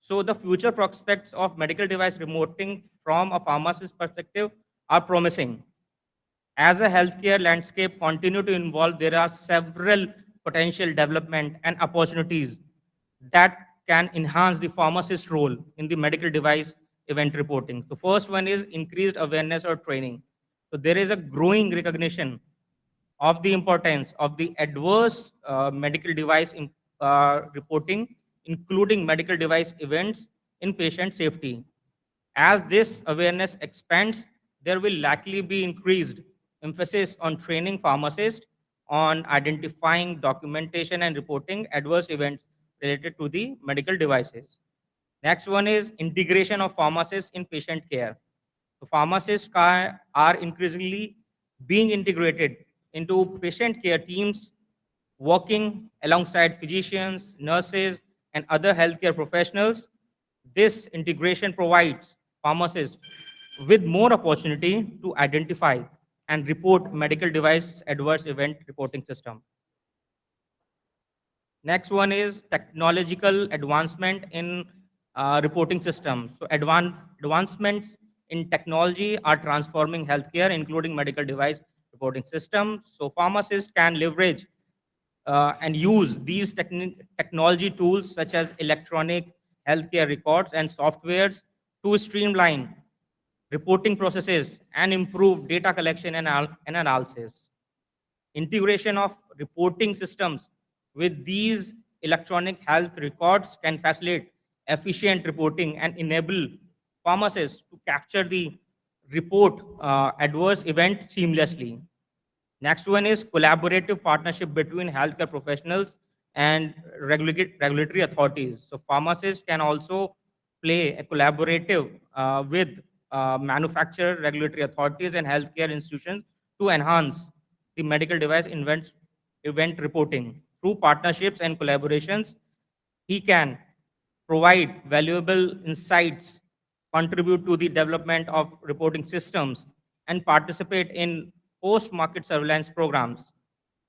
So the future prospects of medical device reporting from a pharmacist perspective are promising. As a healthcare landscape continue to evolve, there are several potential development and opportunities that can enhance the pharmacist role in the medical device event reporting. The first one is increased awareness or training. So there is a growing recognition of the importance of the adverse medical device reporting, including medical device events in patient safety. As this awareness expands, there will likely be increased emphasis on training pharmacists on identifying, documentation, and reporting adverse events related to the medical devices. Next one is integration of pharmacists in patient care. So pharmacists are increasingly being integrated into patient care teams, working alongside physicians, nurses, and other healthcare professionals. This integration provides pharmacists with more opportunity to identify and report medical device adverse event reporting system. Next one is technological advancement in reporting systems. So advancements in technology are transforming healthcare, including medical device reporting systems. So pharmacists can leverage and use these technology tools such as electronic healthcare records and softwares to streamline reporting processes and improve data collection and analysis. Integration of reporting systems with these electronic health records can facilitate efficient reporting and enable pharmacists to capture the report adverse event seamlessly. Next one is collaborative partnership between healthcare professionals and regulatory authorities. So pharmacists can also play a collaborative with manufacturer, regulatory authorities, and healthcare institutions to enhance the medical device event reporting. Through partnerships and collaborations, he can provide valuable insights, contribute to the development of reporting systems, and participate in post-market surveillance programs.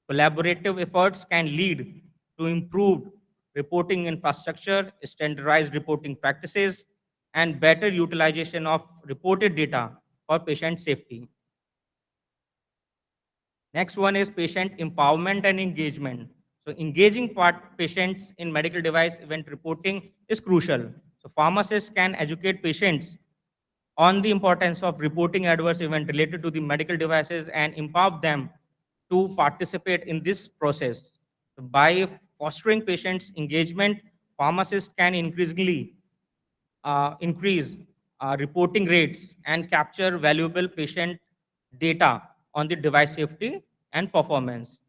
Collaborative efforts can lead to improved reporting infrastructure, standardized reporting practices, and better utilization of reported data for patient safety. Next one is patient empowerment and engagement. So engaging patients in medical device event reporting is crucial. So pharmacists can educate patients on the importance of reporting adverse event related to the medical devices and empower them to participate in this process. So by fostering patients' engagement, pharmacists can increasingly increase reporting rates and capture valuable patient data on the device safety and performance.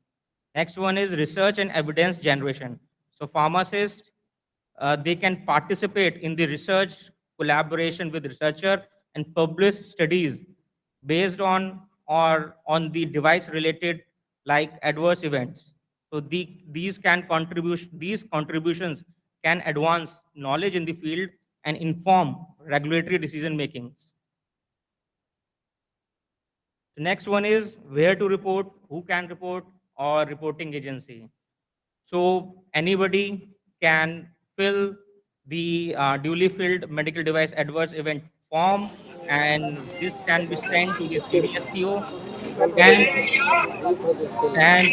Next one is research and evidence generation. So pharmacists, they can participate in the research collaboration with researcher and publish studies based on or on the device related like adverse events. So these contributions can advance knowledge in the field and inform regulatory decision makings. The next one is where to report, who can report, or reporting agency. So anybody can fill the duly filled medical device adverse event form, and this can be sent to the CDSCO and and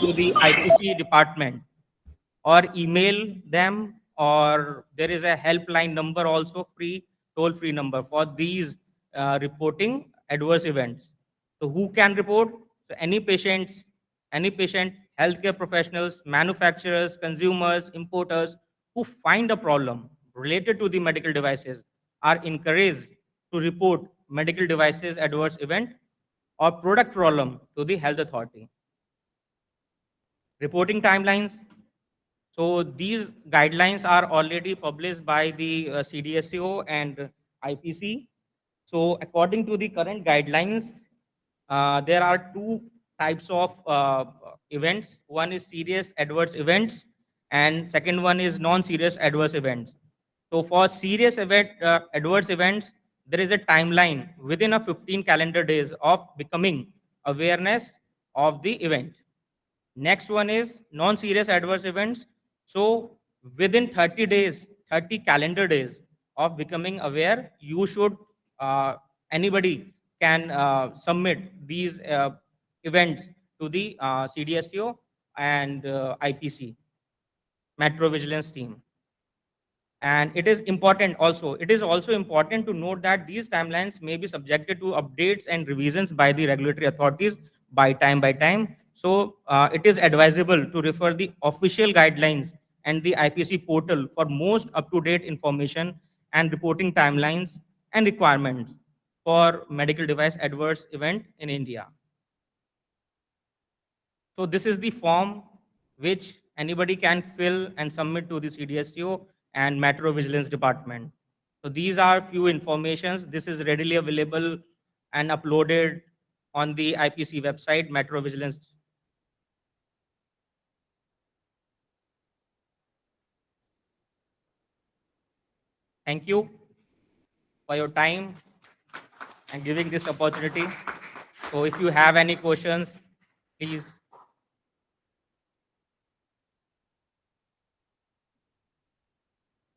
to the IPC department, or email them, or there is a helpline number also, free toll free number for these reporting adverse events. So who can report? So any patient, healthcare professionals, manufacturers, consumers, importers who find a problem related to the medical devices are encouraged to report medical devices adverse event or product problem to the health authority. Reporting timelines. So these guidelines are already published by the CDSCO and IPC. So according to the current guidelines, there are two types of events. One is serious adverse events, and second one is non-serious adverse events. So for serious adverse events, there is a timeline within a 15 calendar days of becoming awareness of the event. Next one is non-serious adverse events. So within 30 days, 30 calendar days of becoming aware, you should, anybody can submit these events to the CDSCO and IPC, Metrovigilance team. And it is also important to note that these timelines may be subjected to updates and revisions by the regulatory authorities by time. So it is advisable to refer the official guidelines and the IPC portal for most up-to-date information and reporting timelines and requirements for medical device adverse event in India. So this is the form which anybody can fill and submit to the CDSCO and Metro Vigilance Department. So these are few informations. This is readily available and uploaded on the IPC website, Metro Vigilance. Thank you for your time and giving this opportunity. So if you have any questions, please.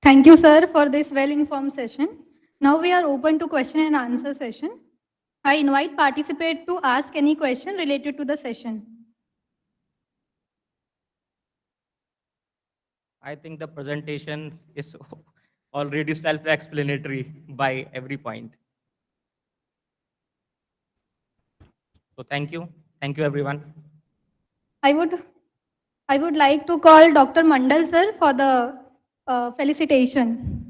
Thank you, sir, for this well-informed session. Now we are open to question and answer session. I invite participants to ask any question related to the session. I think the presentation is already self-explanatory by every point. So thank you. Thank you, everyone. I would like to call Dr. Mandal, sir, for the felicitation.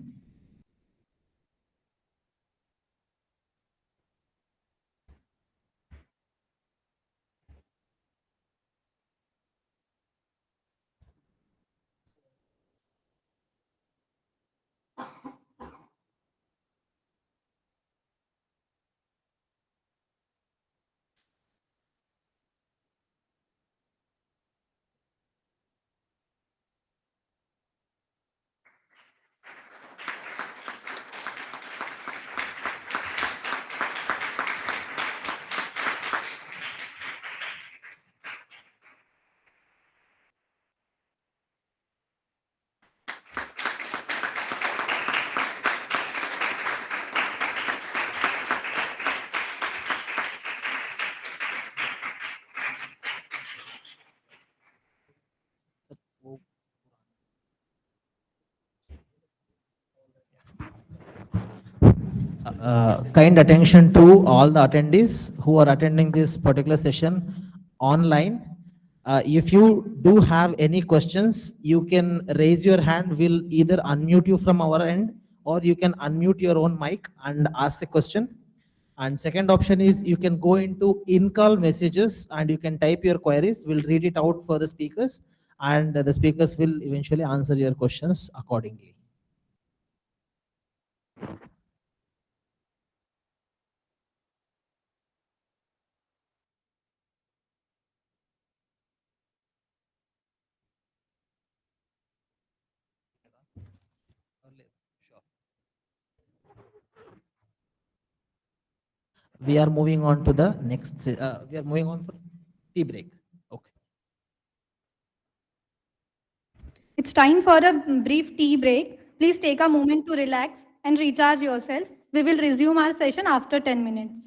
kind attention to all the attendees who are attending this particular session online. If you do have any questions, you can raise your hand. We'll either unmute you from our end, or you can unmute your own mic and ask a question. And second option is you can go into in-call messages and you can type your queries. We'll read it out for the speakers, and the speakers will eventually answer your questions accordingly. We are moving on to the next, we are moving on for tea break. Okay. It's time for a brief tea break. Please take a moment to relax and recharge yourself. We will resume our session after 10 minutes.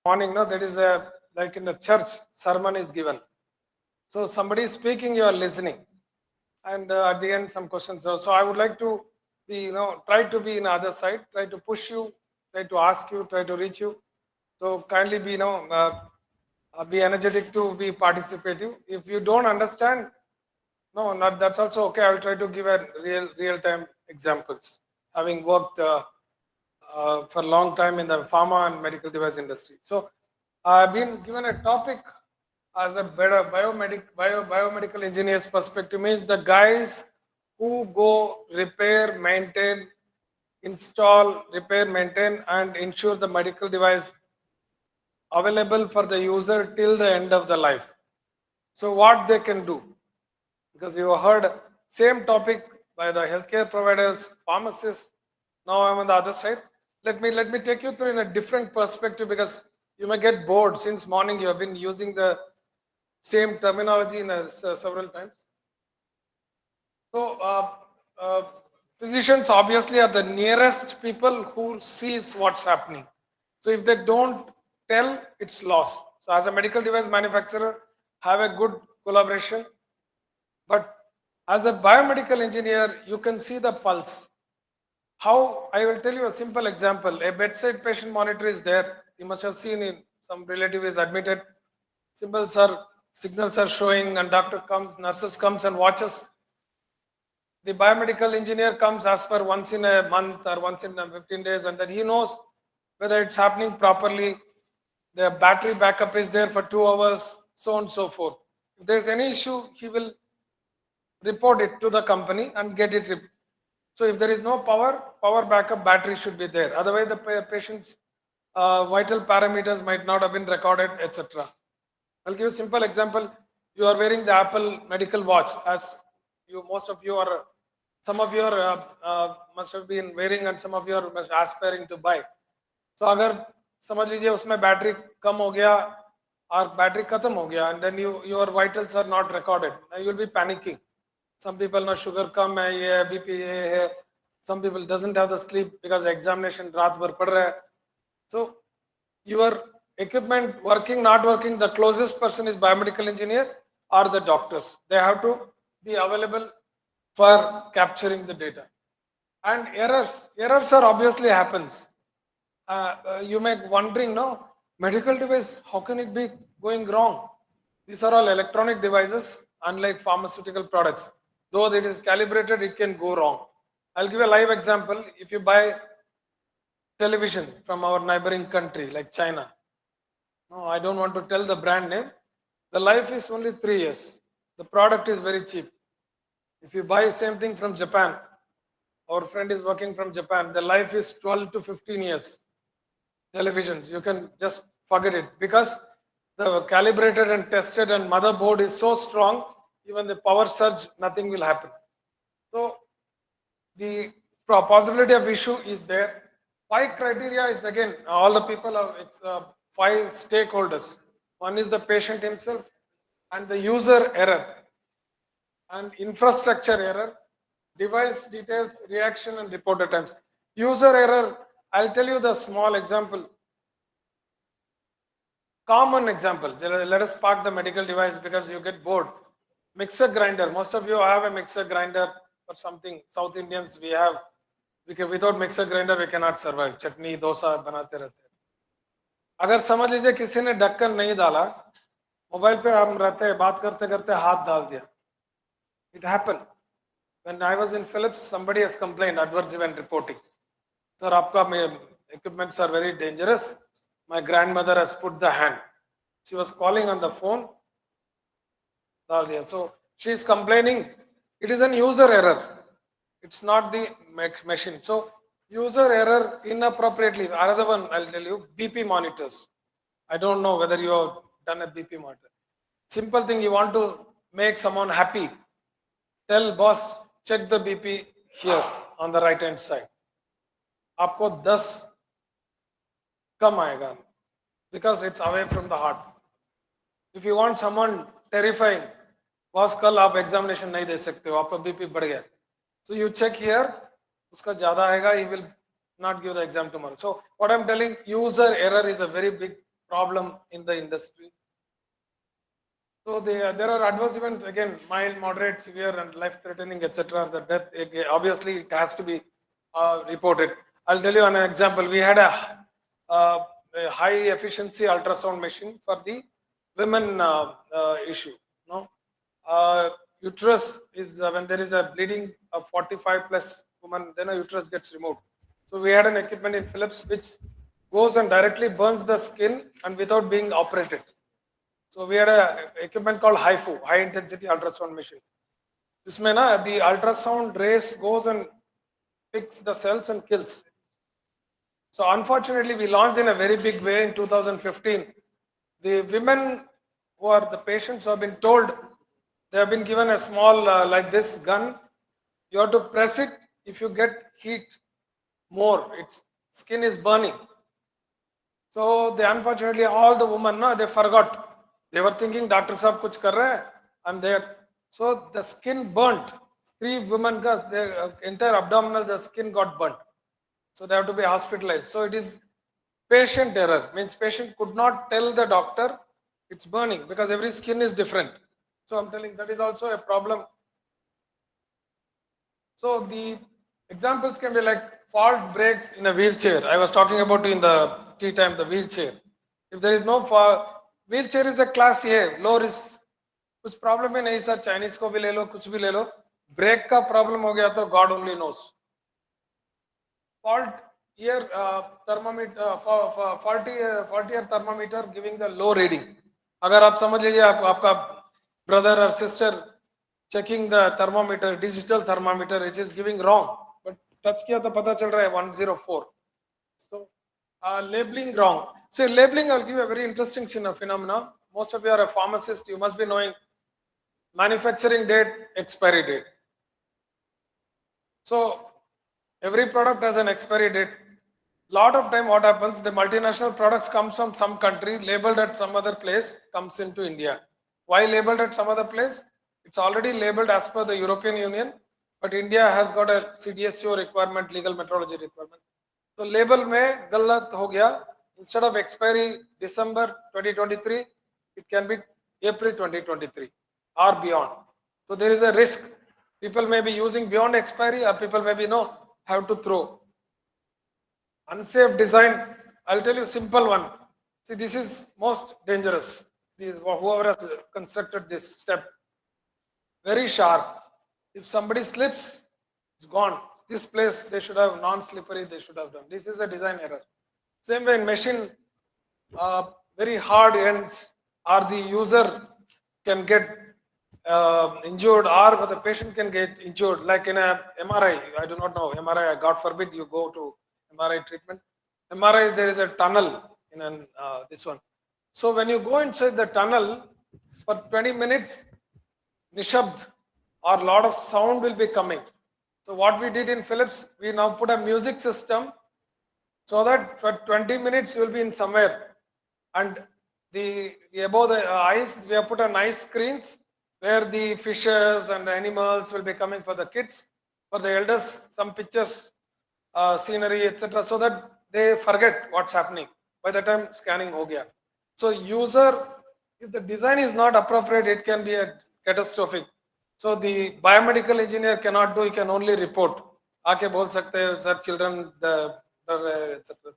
morning, no, that is a, like in a church, sermon is given. So somebody is speaking, you are listening. And at the end, some questions. So I would like to be, try to be in the other side, try to push you, try to ask you, try to reach you. So kindly be, be energetic to be participative. If you don't understand, no, not that's also okay. I will try to give a real time examples. Having worked for a long time in the pharma and medical device industry. So I've been given a topic as a better biomedical engineers perspective, means the guys who go repair, maintain, install, repair, maintain, and ensure the medical device available for the user till the end of the life. So what they can do, because you heard same topic by the healthcare providers, pharmacists. Now I'm on the other side. Let me take you through in a different perspective, because you may get bored. Since morning you have been using the same terminology in several times. So physicians obviously are the nearest people who sees what's happening. So if they don't tell, it's lost. So as a medical device manufacturer, have a good collaboration. But as a biomedical engineer, you can see the pulse. How, I will tell you a simple example. A bedside patient monitor is there. You must have seen in some relative is admitted. Signals are showing, and doctor comes, nurses comes and watches. The biomedical engineer comes as per once in a month or once in 15 days, and then he knows whether it's happening properly. The battery backup is there for 2 hours, so on and so forth. If there's any issue, he will report it to the company and get it. So if there is no power backup, battery should be there. Otherwise, the patient's vital parameters might not have been recorded, etc. I'll give you a simple example. You are wearing the Apple medical watch, as most of you are, some of you are, must have been wearing, and some of you are aspiring to buy. So अगर समझ लीजिए उसमें battery कम हो गया और battery खत्म हो गया, and then your vitals are not recorded, you will be panicking. Some people know sugar कम है, ये है, BP ये है. Some people doesn't have the sleep because examination रात भर पढ़ रहा है. So your equipment working, not working, the closest person is biomedical engineer or the doctors. They have to be available for capturing the data. And errors are obviously happens. You may be wondering, no, medical device, how can it be going wrong? These are all electronic devices, unlike pharmaceutical products. Though it is calibrated, it can go wrong. I'll give a live example. If you buy television from our neighboring country like China, no, I don't want to tell the brand name. The life is only 3 years. The product is very cheap. If you buy same thing from Japan, our friend is working from Japan, the life is 12 to 15 years. Televisions, you can just forget it, because the calibrated and tested and motherboard is so strong, even the power surge, nothing will happen. So the possibility of issue is there. 5 criteria is, again, all the people are, it's 5 stakeholders. One is the patient himself, and the user error, and infrastructure error, device details, reaction, and reported times. User error, I'll tell you the small example. Common example. Let us park the medical device because you get bored. Mixer grinder. Most of you have a mixer grinder or something. South Indians, we have. Without mixer grinder, we cannot survive. Chutney, dosa, बनाते रहते हैं. अगर समझ लीजिए किसी ने ढक्कन नहीं डाला, मोबाइल पे हम रहते हैं, बात करते करते हाथ डाल दिया. It happened. When I was in Philips, somebody has complained, adverse event reporting. Sir, आपका equipments are very dangerous. My grandmother has put the hand. She was calling on the phone. So she is complaining. It is an user error. It's not the machine. So user error inappropriately. Another one I'll tell you, BP monitors. I don't know whether you have done a BP monitor. Simple thing, you want to make someone happy. Tell boss, check the BP here on the right hand side. आपको 10 कम आएगा, because it's away from the heart. If you want someone terrifying, boss कल आप examination नहीं दे सकते हो, आपका BP बढ़ गया. So you check here, उसका ज़्यादा आएगा, he will not give the exam tomorrow. So what I'm telling, user error is a very big problem in the industry. So there are adverse events, again, mild, moderate, severe, and life-threatening, etc. The death, obviously, it has to be reported. I'll tell you an example. We had a high-efficiency ultrasound machine for the women issue. No, uterus is when there is a bleeding of 45 plus woman, then a uterus gets removed. So we had an equipment in Philips which goes and directly burns the skin and without being operated. So we had a equipment called HIFU, high intensity ultrasound machine. This means the ultrasound rays goes and picks the cells and kills. So unfortunately, we launched in a very big way in 2015. The women who are the patients who have been told, they have been given a small like this gun. You have to press it. If you get heat more, its skin is burning. So they unfortunately all the women they forgot. They were thinking Doctor Saab kuch kar rahe hai, I'm there. So the skin burnt. 3 women, their entire abdominal, the skin got burnt. So they have to be hospitalized. So it is patient error. Means patient could not tell the doctor it's burning because every skin is different. So I'm telling that is also a problem. So the examples can be like fault breaks in a wheelchair. I was talking about in the tea time, the wheelchair. If there is no fault, wheelchair is a class A, low risk. कुछ problem ही नहीं sir, Chinese को भी ले लो, कुछ भी ले लो, break का problem हो गया तो god only knows. Fault here, thermometer, faulty year thermometer giving the low reading. अगर आप समझ लीजिए आपका brother or sister checking the thermometer, digital thermometer, which is giving wrong, but touch किया तो पता चल रहा है 104. So labeling wrong. See, labeling, I'll give you a very interesting phenomena. Most of you are a pharmacist, you must be knowing manufacturing date, expiry date. So every product has an expiry date. Lot of time what happens, the multinational products comes from some country, labeled at some other place, comes into India. Why labeled at some other place? It's already labeled as per the European Union, but India has got a CDSO requirement, legal metrology requirement. So label में गलत हो गया. Instead of expiry December 2023, it can be April 2023 or beyond. So there is a risk. People may be using beyond expiry, or people may be have to throw. Unsafe design, I'll tell you simple one. See, this is most dangerous. Whoever has constructed this step, very sharp. If somebody slips, it's gone. This place they should have non-slippery, they should have done. This is a design error. Same way in machine, very hard ends, or the user can get injured, or the patient can get injured. Like in a MRI, I do not know, MRI, God forbid you go to MRI treatment. MRI, there is a tunnel in this one. So when you go inside the tunnel, for 20 minutes, nishabd or lot of sound will be coming. So what we did in Philips, we now put a music system so that for 20 minutes you will be in somewhere. And the above the eyes, we have put a nice screens where the fishes and animals will be coming for the kids. For the elders, some pictures, scenery, etc. so that they forget what's happening by the time scanning ho gaya. So user, if the design is not appropriate, it can be a catastrophic. So the biomedical engineer cannot do, he can only report. आके बोल सकते हैं, sir, children, etc.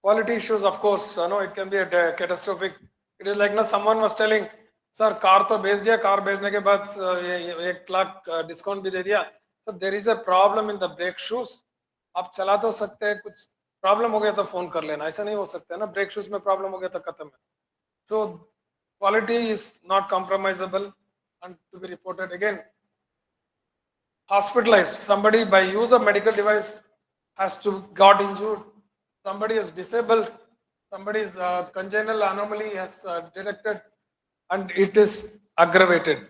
Quality issues, of course, it can be a catastrophic. It is like someone was telling, sir, car तो भेज दिया, car भेजने के बाद 1 लाख discount भी दे दिया. So there is a problem in the brake shoes. आप चला तो सकते हैं, कुछ प्रॉब्लम हो गया तो फोन कर लेना. ऐसा नहीं हो सकता है ना, ब्रेक शूज में प्रॉब्लम हो गया तो खत्म है. So quality is not compromisable and to be reported. Again, hospitalized, somebody by use of medical device has to got injured, somebody is disabled, somebody's congenital anomaly has detected and it is aggravated.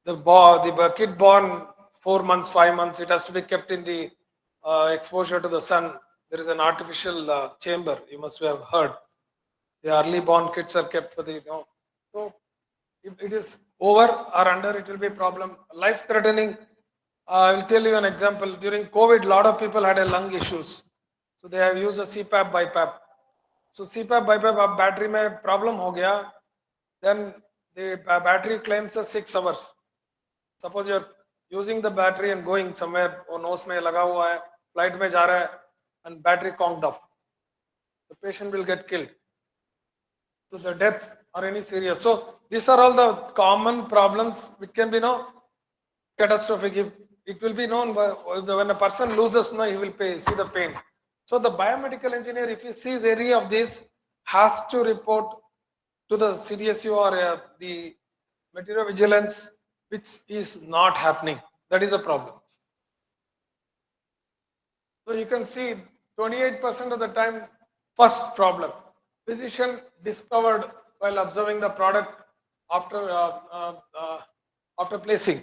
The kid born 4 months, 5 months, it has to be kept in the exposure to the sun. There is an artificial chamber, you must have heard. The early born kids are kept for the, so if it is over or under, it will be a problem. Life threatening, I will tell you an example. During COVID, a lot of people had a lung issues. So they have used a CPAP, BiPAP. So CPAP BiPAP अब battery में problem हो गया, then the battery claims a 6 hours. Suppose you're using the battery and going somewhere, वो nose में लगा हुआ है, flight में जा रहा है, and battery conked off. The patient will get killed. So the death or any serious. So these are all the common problems which can be catastrophic. If it will be known when a person loses, he will see the pain. So the biomedical engineer, if he sees any of this, has to report to the CDSU or the Materiovigilance, which is not happening. That is the problem. So you can see 28% of the time, first problem, physician discovered while observing the product after after placing.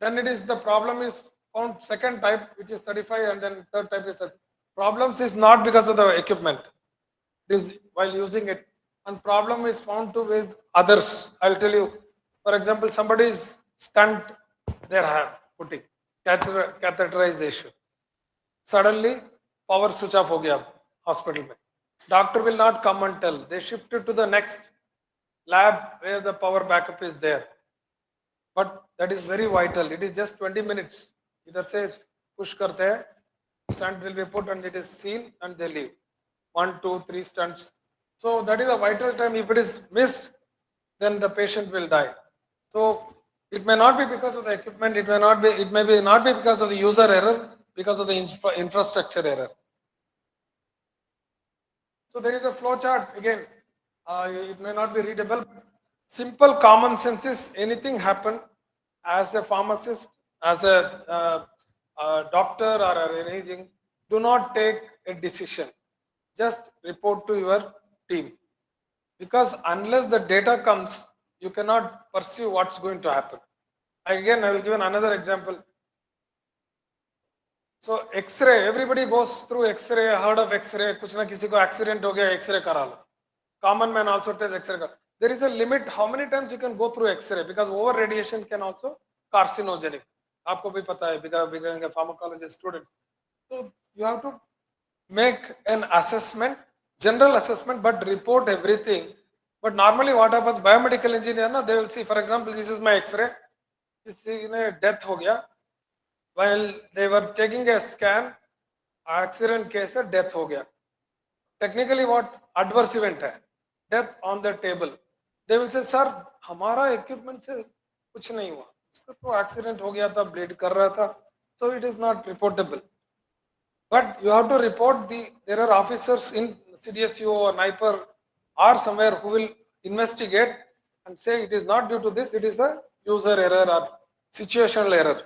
Then it is the problem is found second type, which is 35, and then third type is the problems is not because of the equipment. It is while using it, and problem is found to with others. I'll tell you. For example, somebody's stunt they have putting catheterization. Suddenly power switch off हो गया hospital में. Doctor will not come and tell. They shift it to the next lab where the power backup is there. But that is very vital. It is just 20 minutes. Either say push करते हैं, stunt will be put and it is seen and they leave. 1, 2, 3 stunts. So that is a vital time. If it is missed, then the patient will die. So it may not be because of the equipment. It may be not be because of the user error, because of the infrastructure error. So there is a flow chart again. It may not be readable. Simple common sense is anything happen as a pharmacist, as a doctor or anything, do not take a decision. Just report to your team. Because unless the data comes, you cannot pursue what's going to happen. Again, I will give another example. So X-ray, everybody goes through X-ray, heard of X-ray, कुछ ना किसी को accident हो गया, X-ray करा लो. Common man also takes X-ray. There is a limit how many times you can go through X-ray because over radiation can also carcinogenic. आपको भी पता है becoming a pharmacologist student. So you have to make an assessment, general assessment, but report everything. But normally what happens, biomedical engineer, they will see, for example, this is my X-ray, किसी ने death हो गया, while they were taking a scan, accident case है, death हो गया. Technically what adverse event है, death on the table. They will say, sir, हमारा equipment से कुछ नहीं हुआ, उसका तो accident हो गया था, bleed कर रहा था, so it is not reportable. But you have to report there are officers in CDSU or NIPER or somewhere who will investigate and say it is not due to this, it is a user error or situational error.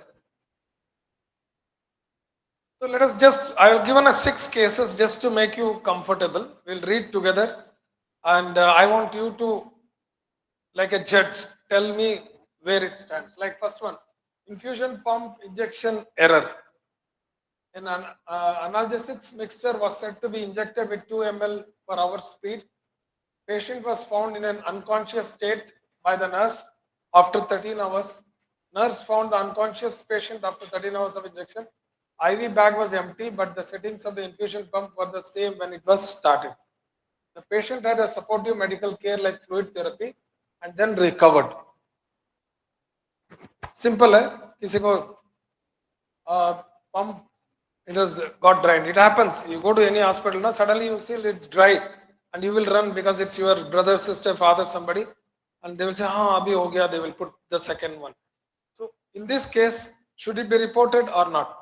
So let us just, I have given us 6 cases just to make you comfortable. We'll read together and I want you to, like a judge, tell me where it stands. Like first one, infusion pump injection error. An analgesics mixture was said to be injected with 2 ml per hour speed. Patient was found in an unconscious state by the nurse after 13 hours. Nurse found the unconscious patient after 13 hours of injection. IV bag was empty, but the settings of the infusion pump were the same when it was started. The patient had a supportive medical care like fluid therapy and then recovered. Simple, hai? Kisi ko pump, it has got dried. It happens. You go to any hospital, suddenly you see it dry and you will run because it's your brother, sister, father, somebody, and they will say, "Haan, abhi ho gaya." They will put the second one. So in this case, should it be reported or not?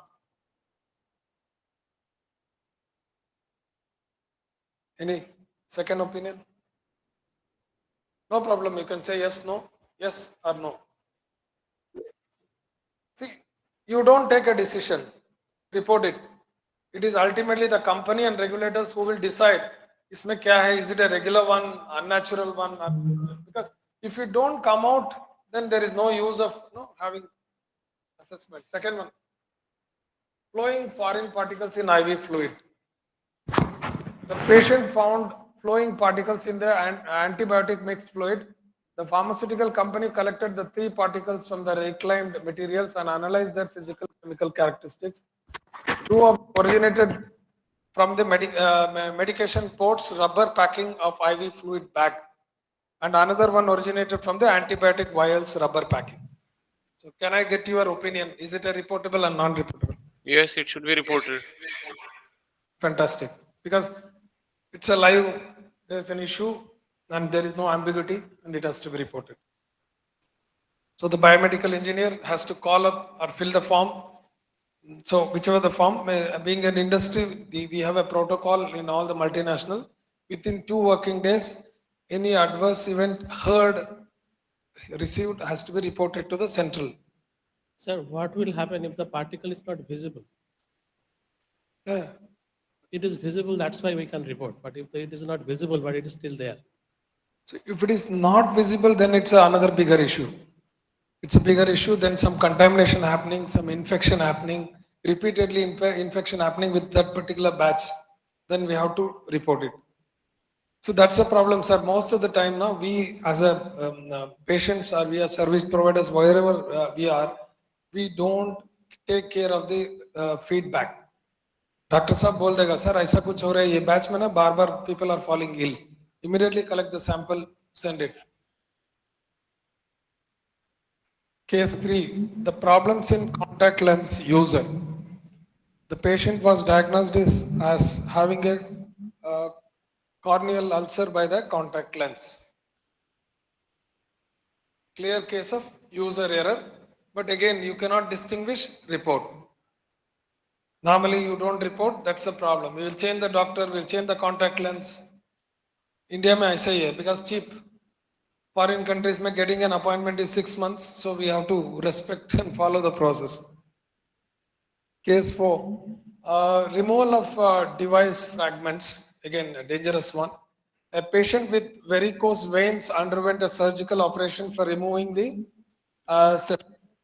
Any second opinion? No problem. You can say yes, no, yes or no. See, you don't take a decision. Report it. It is ultimately the company and regulators who will decide. Isme kya hai? Is it a regular one, unnatural one? Because if you don't come out, then there is no use of having assessment. Second one, flowing foreign particles in IV fluid. The patient found flowing particles in the antibiotic mixed fluid. The pharmaceutical company collected the 3 particles from the reclaimed materials and analyzed their physical chemical characteristics. 2 originated from the medication ports rubber packing of IV fluid bag, and another one originated from the antibiotic vials rubber packing. So can I get your opinion? Is it a reportable and non-reportable? Yes, it should be reported. Fantastic. Because it's a live, there's an issue and there is no ambiguity and it has to be reported. So the biomedical engineer has to call up or fill the form. So whichever the form, being an industry, we have a protocol in all the multinational. Within 2 working days, any adverse event heard, received has to be reported to the central. Sir, what will happen if the particle is not visible? Yeah. It is visible, that's why we can report. But if it is not visible, but it is still there. So if it is not visible, then it's another bigger issue. It's a bigger issue, then some contamination happening, some infection happening, repeatedly infection happening with that particular batch, then we have to report it. So that's the problem, sir. Most of the time now, we as a patients or we as service providers, wherever we are, we don't take care of the feedback. Doctor साहब बोल देगा sir ऐसा कुछ हो रहा है ये batch में ना बार बार people are falling ill. Immediately collect the sample, send it. Case 3, the problems in contact lens user. The patient was diagnosed as having a corneal ulcer by the contact lens. Clear case of user error, but again you cannot distinguish report. Normally you don't report, that's a problem. We will change the doctor, we will change the contact lens. India mein aisa hi hai because cheap. Foreign countries mein getting an appointment is 6 months, so we have to respect and follow the process. Case 4, removal of device fragments, again a dangerous one. A patient with varicose veins underwent a surgical operation for removing the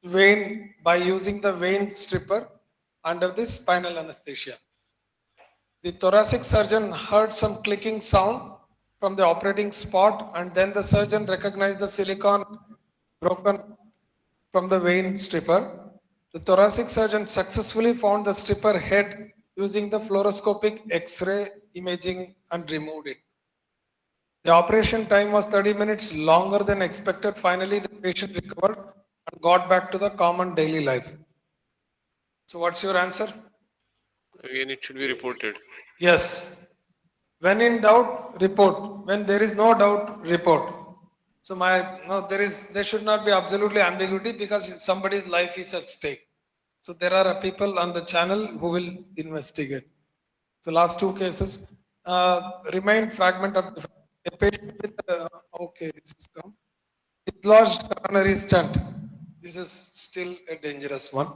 vein by using the vein stripper under the spinal anesthesia. The thoracic surgeon heard some clicking sound from the operating spot, and then the surgeon recognized the silicone broken from the vein stripper. The thoracic surgeon successfully found the stripper head using the fluoroscopic X-ray imaging and removed it. The operation time was 30 minutes longer than expected. Finally, the patient recovered and got back to the common daily life. So what's your answer? Again, it should be reported. Yes. When in doubt, report. When there is no doubt, report. So there should not be absolutely ambiguity because somebody's life is at stake. So there are people on the channel who will investigate. So last 2 cases, remained fragment of a patient with okay, this is come. Dislodged coronary stent. This is still a dangerous one.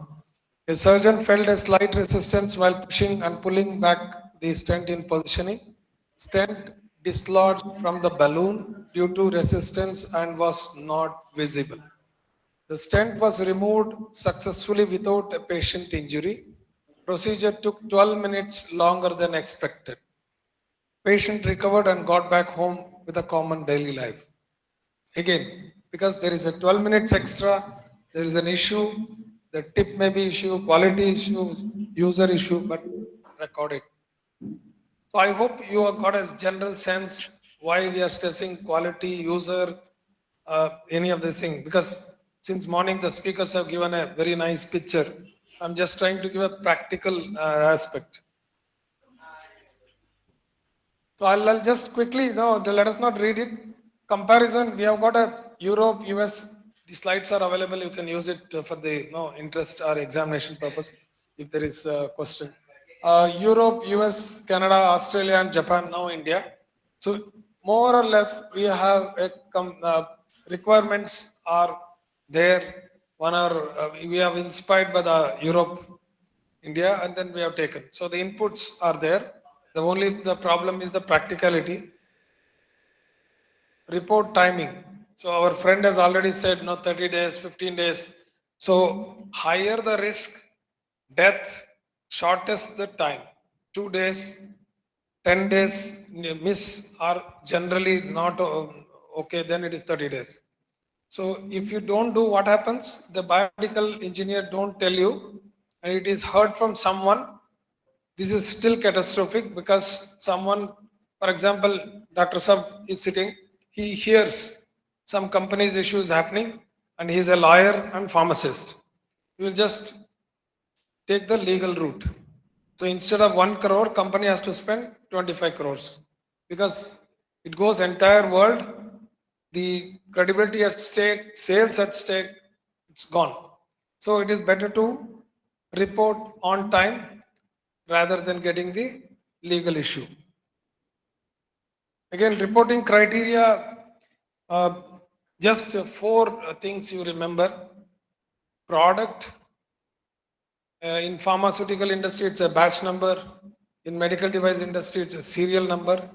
A surgeon felt a slight resistance while pushing and pulling back the stent in positioning. Stent dislodged from the balloon due to resistance and was not visible. The stent was removed successfully without a patient injury. Procedure took 12 minutes longer than expected. Patient recovered and got back home with a common daily life. Again, because there is a 12 minutes extra, there is an issue, the tip may be issue, quality issue, user issue, but record it. So I hope you have got a general sense why we are stressing quality, user, any of this thing. Because since morning the speakers have given a very nice picture. I'm just trying to give a practical aspect. So I'll just quickly, let us not read it. Comparison, we have got a Europe, US, the slides are available. You can use it for the interest or examination purpose if there is a question. Europe, US, Canada, Australia and Japan, now India. So more or less we have requirements are there. We have inspired by the Europe, India, and then we have taken. So the inputs are there. The problem is the practicality. Report timing. So our friend has already said 30 days, 15 days. So higher the risk, death, shortest the time. 2 days, 10 days miss are generally not okay, then it is 30 days. So if you don't do, what happens? The biomedical engineer don't tell you, and it is heard from someone. This is still catastrophic because someone, for example, Dr. Sab is sitting, he hears some company's issues happening and he's a lawyer and pharmacist. He will just take the legal route. So instead of 1 crore, company has to spend 25 crores because it goes entire world, the credibility at stake, sales at stake, it's gone. So it is better to report on time rather than getting the legal issue. Again, reporting criteria, just four things you remember. Product, in pharmaceutical industry, it's a batch number. In medical device industry, it's a serial number.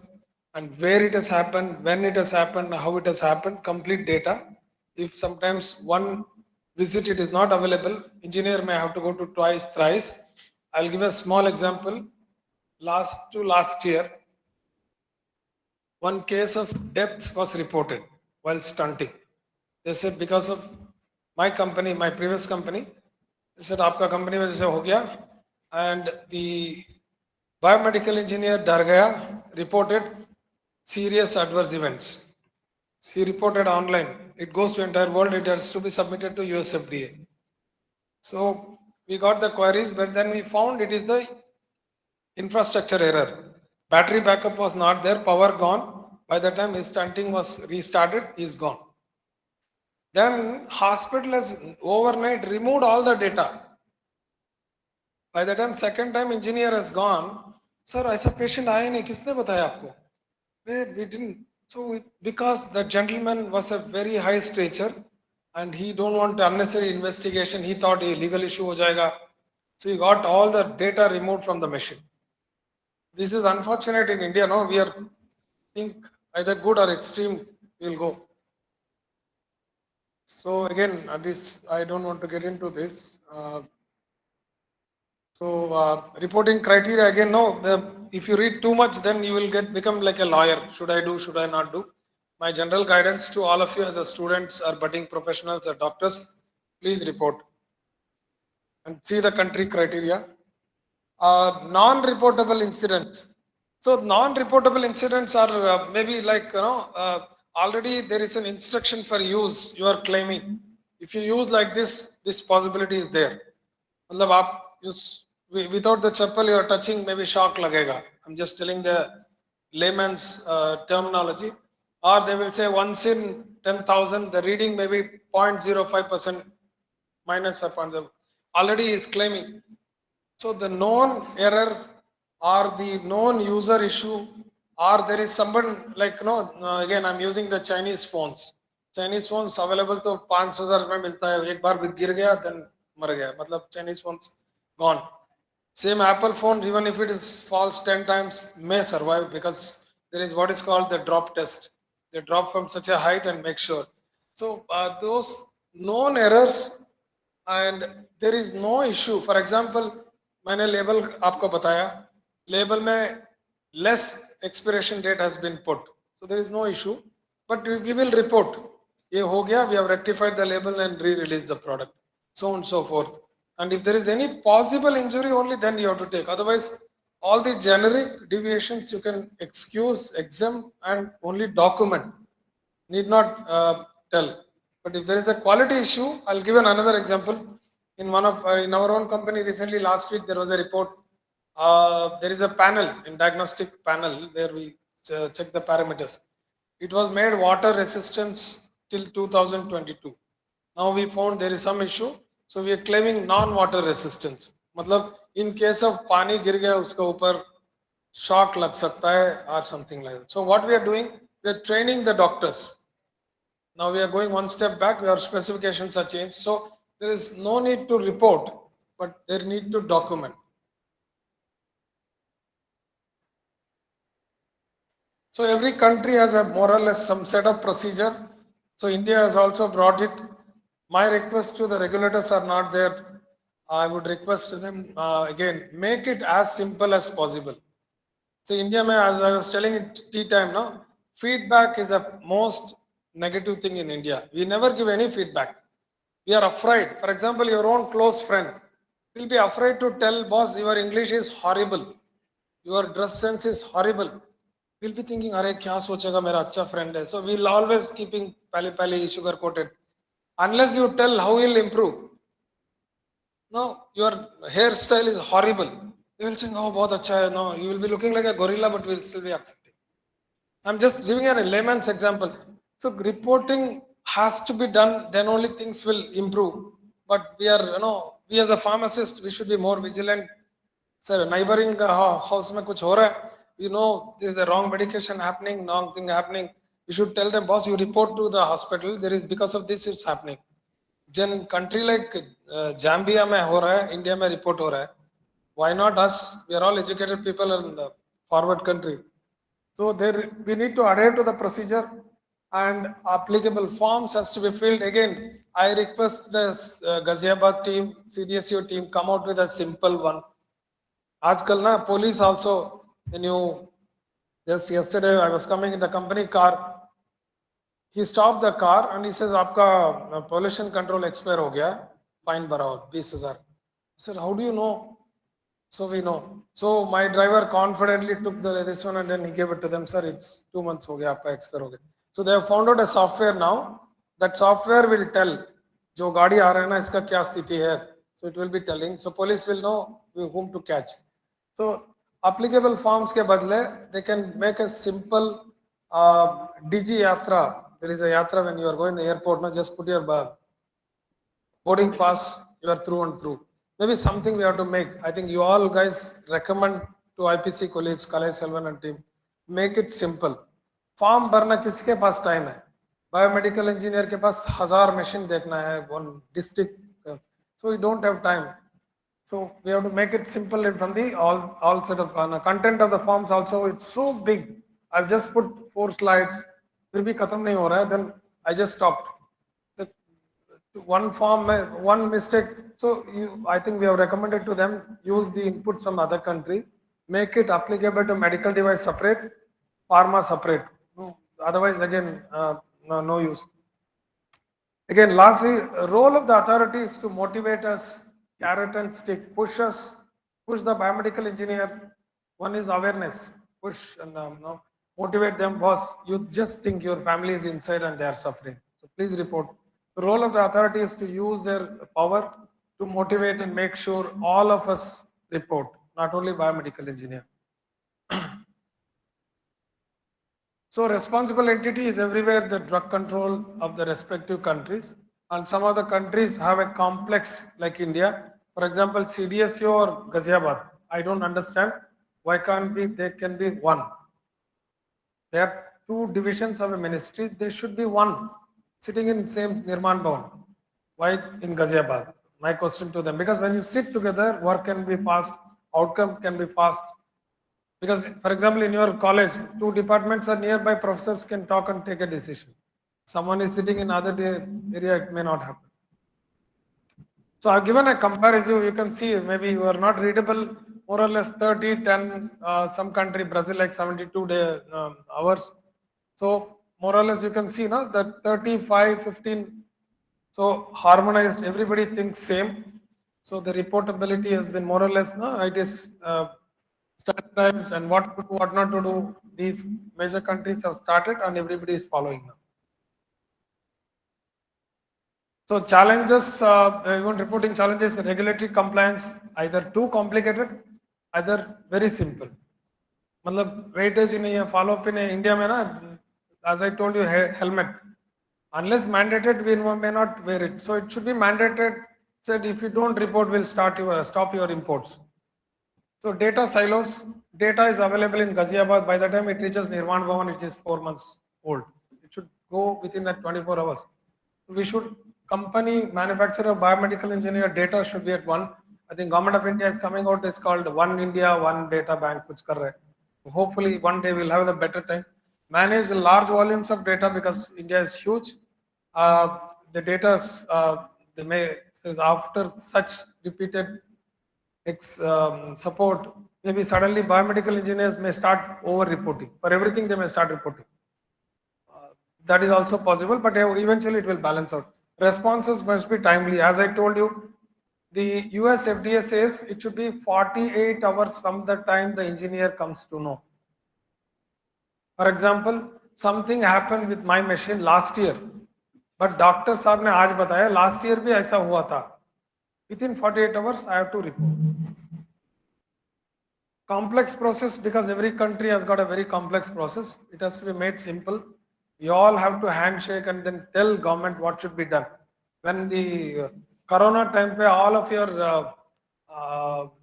And where it has happened, when it has happened, how it has happened, complete data. If sometimes one visit it is not available, engineer may have to go to twice, thrice. I'll give a small example. Last year, one case of death was reported while stunting. They said because of my company, my previous company, they said आपका company में जैसे हो गया, and the biomedical engineer डर गया, reported serious adverse events. He reported online. It goes to entire world. It has to be submitted to US FDA. So we got the queries, but then we found it is the infrastructure error. Battery backup was not there, power gone. By the time his stunting was restarted, he is gone. Then hospital has overnight removed all the data. By the time second time engineer has gone, sir, ऐसा patient आया नहीं, किसने बताया आपको? We didn't. So because the gentleman was a very high stature and he don't want unnecessary investigation, he thought a legal issue हो जाएगा. So he got all the data removed from the machine. This is unfortunate in India. No, we are think either good or extreme will go. So again, this I don't want to get into this. Reporting criteria again. No, if you read too much, then you will become like a lawyer. Should I do? Should I not do? My general guidance to all of you as a students or budding professionals or doctors, please report and see the country criteria. Non-reportable incidents. So non-reportable incidents are maybe like already there is an instruction for use. You are claiming if you use like this possibility is there. मतलब आप use without the chappal you are touching, maybe shock लगेगा. I'm just telling the layman's terminology. Or they will say once in 10,000 the reading may be 0.05% minus or 0.0. Already is claiming. So the known error or the known user issue, or there is someone like again I'm using the Chinese phones. Chinese phones available to 5,000 में मिलता है, एक बार गिर गया then मर गया, मतलब Chinese phones gone. Same Apple phone, even if it is falls 10 times, may survive because there is what is called the drop test. They drop from such a height and make sure. So those known errors, and there is no issue. For example, मैंने label आपको बताया, label में less expiration date has been put, so there is no issue, but we will report ये हो गया, we have rectified the label and re-release the product, so on and so forth. And if there is any possible injury only, then you have to take. Otherwise, all the generic deviations you can excuse, exempt, and only document. Need not tell. But if there is a quality issue, I'll give another example. In one of in our own company recently, last week there was a report. There is a panel, in diagnostic panel, where we check the parameters. It was made water resistance till 2022. Now we found there is some issue, so we are claiming non-water resistance. मतलब in case of पानी गिर गया उसके ऊपर shock लग सकता है or something like that. So what we are doing, we are training the doctors. Now we are going one step back, our specifications are changed. So there is no need to report, but there need to document. So every country has a more or less some set of procedure. So India has also brought it. My request to the regulators are not there. I would request them again, make it as simple as possible. So India, as I was telling in tea time, no, feedback is a most negative thing in India. We never give any feedback. We are afraid. For example, your own close friend, will be afraid to tell boss your English is horrible, your dress sense is horrible. We'll be thinking, अरे क्या सोचेगा मेरा अच्छा friend है. So we'll always keeping pali sugar coated. Unless you tell how he'll improve. No, your hairstyle is horrible. They will think, oh, बहुत अच्छा है. No, you will be looking like a gorilla, but we'll still be accepting. I'm just giving you a layman's example. So reporting has to be done, then only things will improve. But we are, we as a pharmacist, we should be more vigilant. Sir, neighboring house में कुछ हो रहा है, you know there is a wrong medication happening, wrong thing happening. You should tell them, boss, you report to the hospital. There is, because of this it's happening. Then country like Zambia में हो रहा है, India में report हो रहा है. Why not us? We are all educated people in the forward country. So there we need to adhere to the procedure, and applicable forms has to be filled. Again, I request the Ghaziabad team, CDSU team, come out with a simple one. Aajkal na police also, when you, just yesterday I was coming in the company car, he stopped the car and he says, "Aapka pollution control expire ho gaya, fine barao 20,000." I said, "How do you know?" So we know. So my driver confidently took this one and then he gave it to them. Sir, it's 2 months ho gaya, aapka expire ho gaya. So they have found out a software now. That software will tell, jo gaadi aa raha hai na, iska kya sthiti hai. So it will be telling. So police will know whom to catch. So applicable forms ke badle, they can make a simple DG yatra. There is a yatra when you are going to the airport. No, just put your boarding pass. You are through and through. Maybe something we have to make. I think you all guys recommend to IPC colleagues, Kalai Selvan and team, make it simple. Form भरना किसके पास time है? Biomedical engineer के पास 1000 machine देखना है, one district. So we don't have time. So we have to make it simple and from the all set of content of the forms also. It's so big. I've just put 4 slides. फिर भी खत्म नहीं हो रहा है. Then I just stopped. One form, one mistake. So I think we have recommended to them, use the input from other country, make it applicable to medical device separate, pharma separate. Otherwise, again, no use. Again, lastly, role of the authority is to motivate us, carrot and stick, push the biomedical engineer. One is awareness, push and motivate them. Boss, you just think your family is inside and they are suffering. So please report. The role of the authority is to use their power to motivate and make sure all of us report, not only biomedical engineer. So responsible entity is everywhere the drug control of the respective countries, and some of the countries have a complex like India. For example, CDSU or Ghaziabad. I don't understand why can't be, they can be one. There are 2 divisions of a ministry. They should be one, sitting in same Nirman Bhavan. Why in Ghaziabad? My question to them, because when you sit together, work can be fast, outcome can be fast. Because, for example, in your college, 2 departments are nearby, professors can talk and take a decision. Someone is sitting in other area, it may not happen. So I've given a comparison. You can see maybe you are not readable, more or less 30, 10, some country, Brazil like 72 hours. So more or less you can see now that 35, 15. So harmonized, everybody thinks same. So the reportability has been more or less, it is standardized, and what to do, what not to do. These major countries have started and everybody is following now. So challenges, even reporting challenges, regulatory compliance, either too complicated, either very simple. मतलब weightage ही नहीं है, follow up ही नहीं. India में ना, as I told you, helmet. Unless mandated, we may not wear it. So it should be mandated. Said if you don't report, we'll stop your imports. So data silos, data is available in Ghaziabad. By the time it reaches Nirman Bhavan, it is 4 months old. It should go within that 24 hours. We should, company, manufacturer, biomedical engineer, data should be at one. I think Government of India is coming out, it's called One India, One Data Bank, kuch kar rahe. Hopefully one day we'll have the better time. Manage the large volumes of data because India is huge. The data, says after such repeated support, maybe suddenly biomedical engineers may start over-reporting. For everything, they may start reporting. That is also possible, but eventually it will balance out. Responses must be timely. As I told you, The US FDA says it should be 48 hours from the time the engineer comes to know. For example, something happened with my machine last year, but doctor साहब ने आज बताया last year भी ऐसा हुआ था. Within 48 hours, I have to report. Complex process, because every country has got a very complex process. It has to be made simple. We all have to handshake and then tell government what should be done. When the Corona time, all of your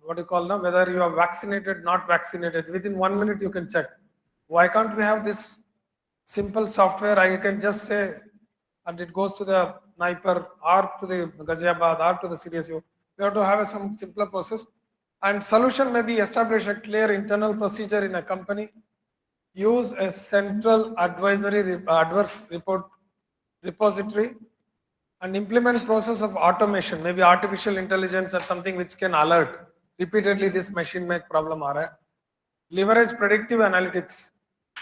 what do you call now, whether you are vaccinated, not vaccinated, within 1 minute you can check. Why can't we have this simple software? I can just say, and it goes to the NIPER or to the Ghaziabad or to the CDSU. We have to have some simpler process. And solution may be establish a clear internal procedure in a company. Use a central adverse report repository and implement process of automation, maybe artificial intelligence or something which can alert repeatedly this machine make problem aa raha hai. Leverage predictive analytics.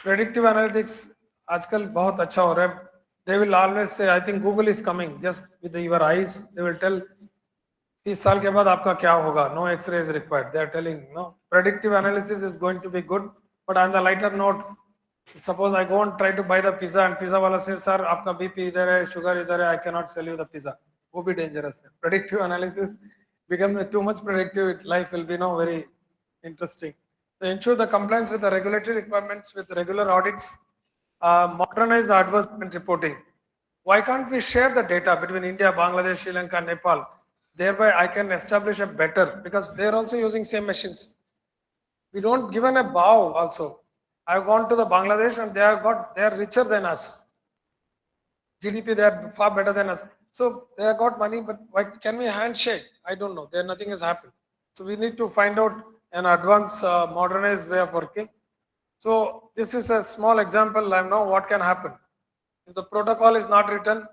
Predictive analytics आजकल बहुत अच्छा हो रहा है. They will always say, I think Google is coming. Just with your eyes, they will tell 30 साल के बाद आपका क्या होगा. No X-ray is required. They are telling, no. Predictive analysis is going to be good. But on the lighter note, suppose I go and try to buy the pizza and pizza wala says, sir, आपका BP इधर है, sugar इधर है, I cannot sell you the pizza. वो भी dangerous है. Predictive analysis becomes too much predictive. Life will be no very interesting. To ensure the compliance with the regulatory requirements with regular audits, modernize the advertisement reporting. Why can't we share the data between India, Bangladesh, Sri Lanka, Nepal? Thereby, I can establish a better, because they're also using same machines. We don't given a bow also. I've gone to the Bangladesh and they are richer than us. GDP, they are far better than us. So they have got money, but why can we handshake? I don't know. There nothing has happened. So we need to find out an advanced, modernized way of working. So this is a small example. I know what can happen. If the protocol is not written,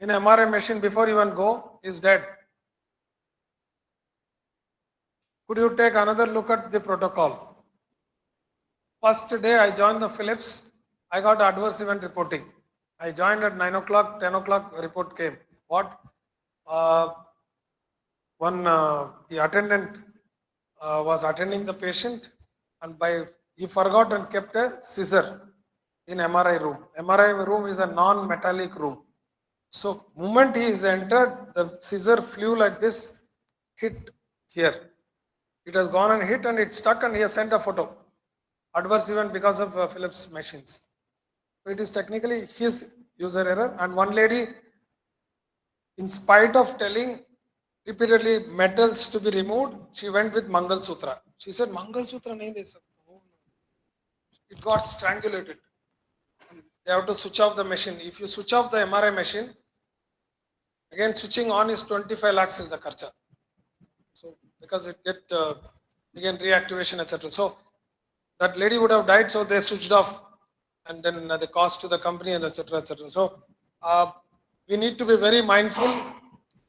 in MRI machine before even go is dead. Could you take another look at the protocol? First day I joined the Philips, I got adverse event reporting. I joined at 9 o'clock, 10 o'clock, report came. What? The attendant was attending the patient, and he forgot and kept a scissor in MRI room. MRI room is a non-metallic room. So moment he is entered, the scissor flew like this, hit here. It has gone and hit and it stuck, and he has sent a photo. Adverse event because of Philips machines. So it is technically his user error. And one lady, in spite of telling repeatedly metals to be removed, she went with Mangal Sutra. She said, Mangal Sutra nahi de sakte. It got strangulated. They have to switch off the machine. If you switch off the MRI machine, again switching on is 25 lakhs is the kharcha. So because it get again reactivation, etc. So that lady would have died, so they switched off, and then the cost to the company and etc. etc. So we need to be very mindful.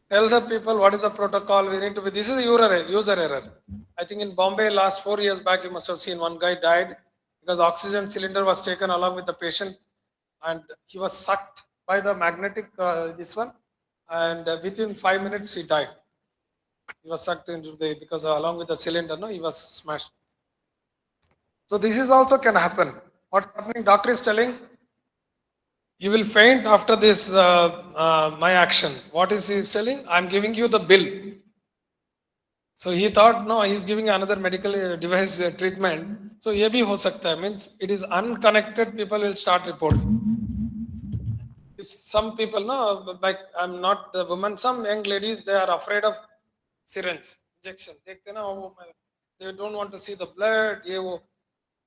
Tell the people what is the protocol. We need to be. This is user error. I think in Bombay last 4 years back, you must have seen one guy died because oxygen cylinder was taken along with the patient, and he was sucked by the magnetic this one, and within 5 minutes he died. He was sucked into because along with the cylinder, no, he was smashed. So this is also can happen. What's happening? Doctor is telling, you will faint after this my action. What is he telling? I'm giving you the bill. So he thought, no, he's giving another medical device treatment. So ye bhi ho sakta hai. Means it is unconnected. People will start reporting. Some people, no, like I'm not the woman. Some young ladies, they are afraid of syringe injection. They don't want to see the blood.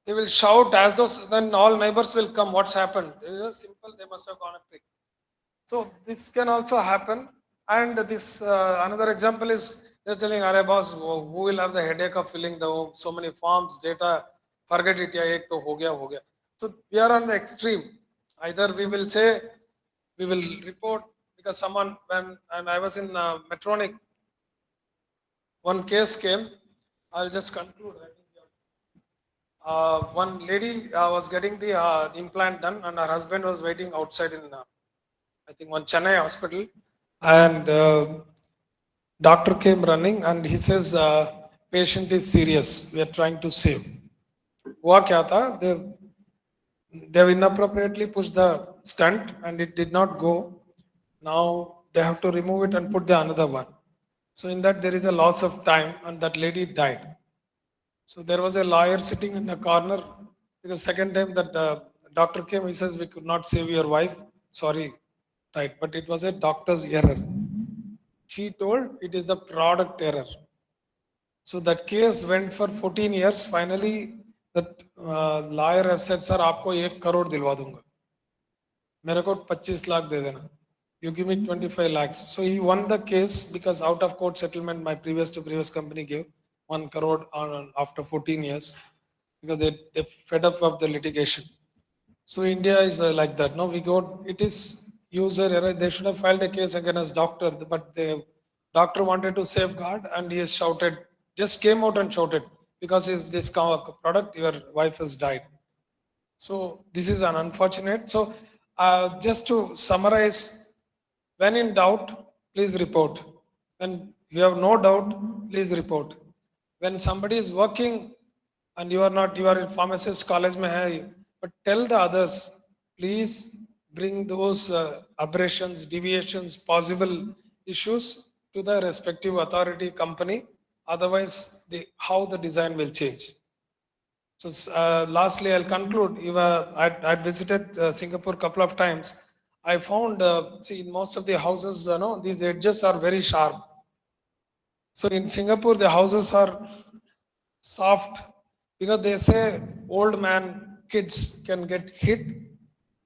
They will shout as though then all neighbors will come. What's happened? It is simple. They must have gone and prick. So this can also happen. And this another example is just telling, "Arey boss, who will have the headache of filling so many forms, data? Forget it. Yeah, ek to ho gaya. So we are on the extreme. Either we will say we will report because someone and I was in Metronic. One case came. I'll just conclude. One lady was getting the implant done, and her husband was waiting outside in I think one Chennai hospital, and Doctor came running and he says, patient is serious. We are trying to save. हुआ क्या था? They have inappropriately pushed the stunt and it did not go. Now they have to remove it and put the another one. So in that there is a loss of time and that lady died. So there was a lawyer sitting in the corner because second time that doctor came, he says, we could not save your wife. Sorry, right. But it was a doctor's error. He told it is the product error. So that case went for 14 years. Finally, that lawyer has said, sir, आपको 1 crore दिलवा दूंगा. मेरे को 25 लाख दे देना. You give me 25 lakhs. So he won the case because out of court settlement, my previous company gave 1 crore after 14 years because they fed up of the litigation. So India is like that. No, it is user error. They should have filed a case against doctor, but the doctor wanted to safeguard and he has shouted, just came out and shouted because this product, your wife has died. So this is an unfortunate. So just to summarize, when in doubt, please report. When you have no doubt, please report. When somebody is working and you are in pharmacist college mein hai, but tell the others, please bring those aberrations, deviations, possible issues to the respective authority company. Otherwise, how the design will change. So lastly, I'll conclude. I'd visited Singapore a couple of times. I found, see, in most of the houses, these edges are very sharp. So in Singapore, the houses are soft because they say old man kids can get hit,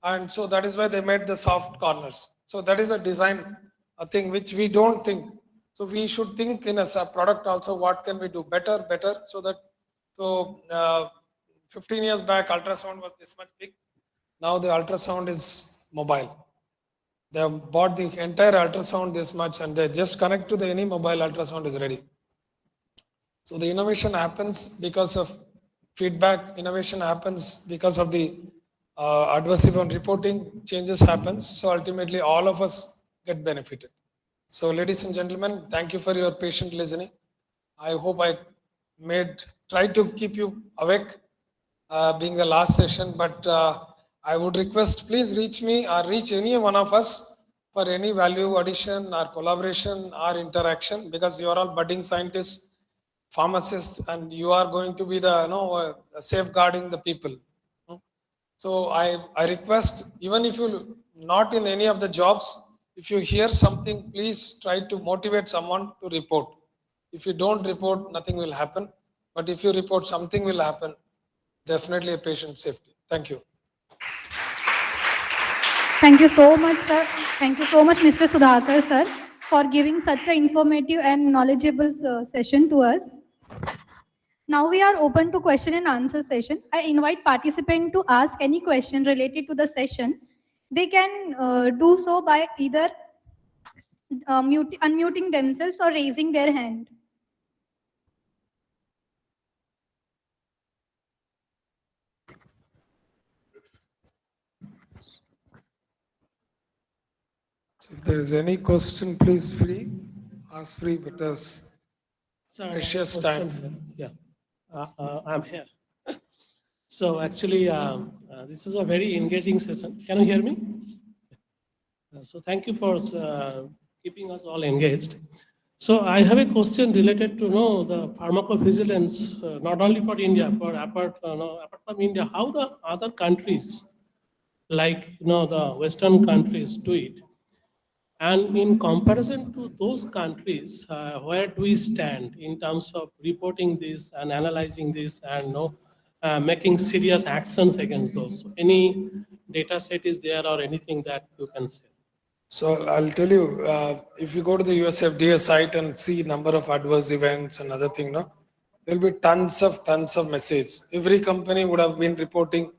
and so that is why they made the soft corners. So that is a design, a thing which we don't think. So we should think in a product also, what can we do better, so that 15 years back ultrasound was this much big. Now the ultrasound is mobile. They have bought the entire ultrasound this much and they just connect to any mobile ultrasound is ready. So the innovation happens because of feedback. Innovation happens because of the adverse event reporting. Changes happens. So ultimately all of us get benefited. So ladies and gentlemen, thank you for your patient listening. I hope I tried to keep you awake being the last session, but I would request, please reach me or reach any one of us for any value addition or collaboration or interaction, because you are all budding scientists, pharmacists, and you are going to be the safeguarding the people. So I request, even if you not in any of the jobs, if you hear something, please try to motivate someone to report. If you don't report, nothing will happen. But if you report, something will happen. Definitely a patient safety. Thank you. Thank you so much, sir. Thank you so much, Mr. Sudhakar, sir, for giving such an informative and knowledgeable session to us. Now we are open to question and answer session. I invite participants to ask any question related to the session. They can do so by either unmuting themselves or raising their hand. So if there is any question, please ask free, but Sir, I have a precious question time. here. Yeah, I'm here. So actually, this is a very engaging session. Can you hear me? So thank you for keeping us all engaged. So I have a question related to the pharmacovigilance, not only for India, for apart from India, how the other countries, like the Western countries, do it. And in comparison to those countries, where do we stand in terms of reporting this and analyzing this and making serious actions against those? So any data set is there or anything that you can say? So I'll tell you, if you go to the US FDA site and see number of adverse events and other thing, there'll be tons of message. Every company would have been reporting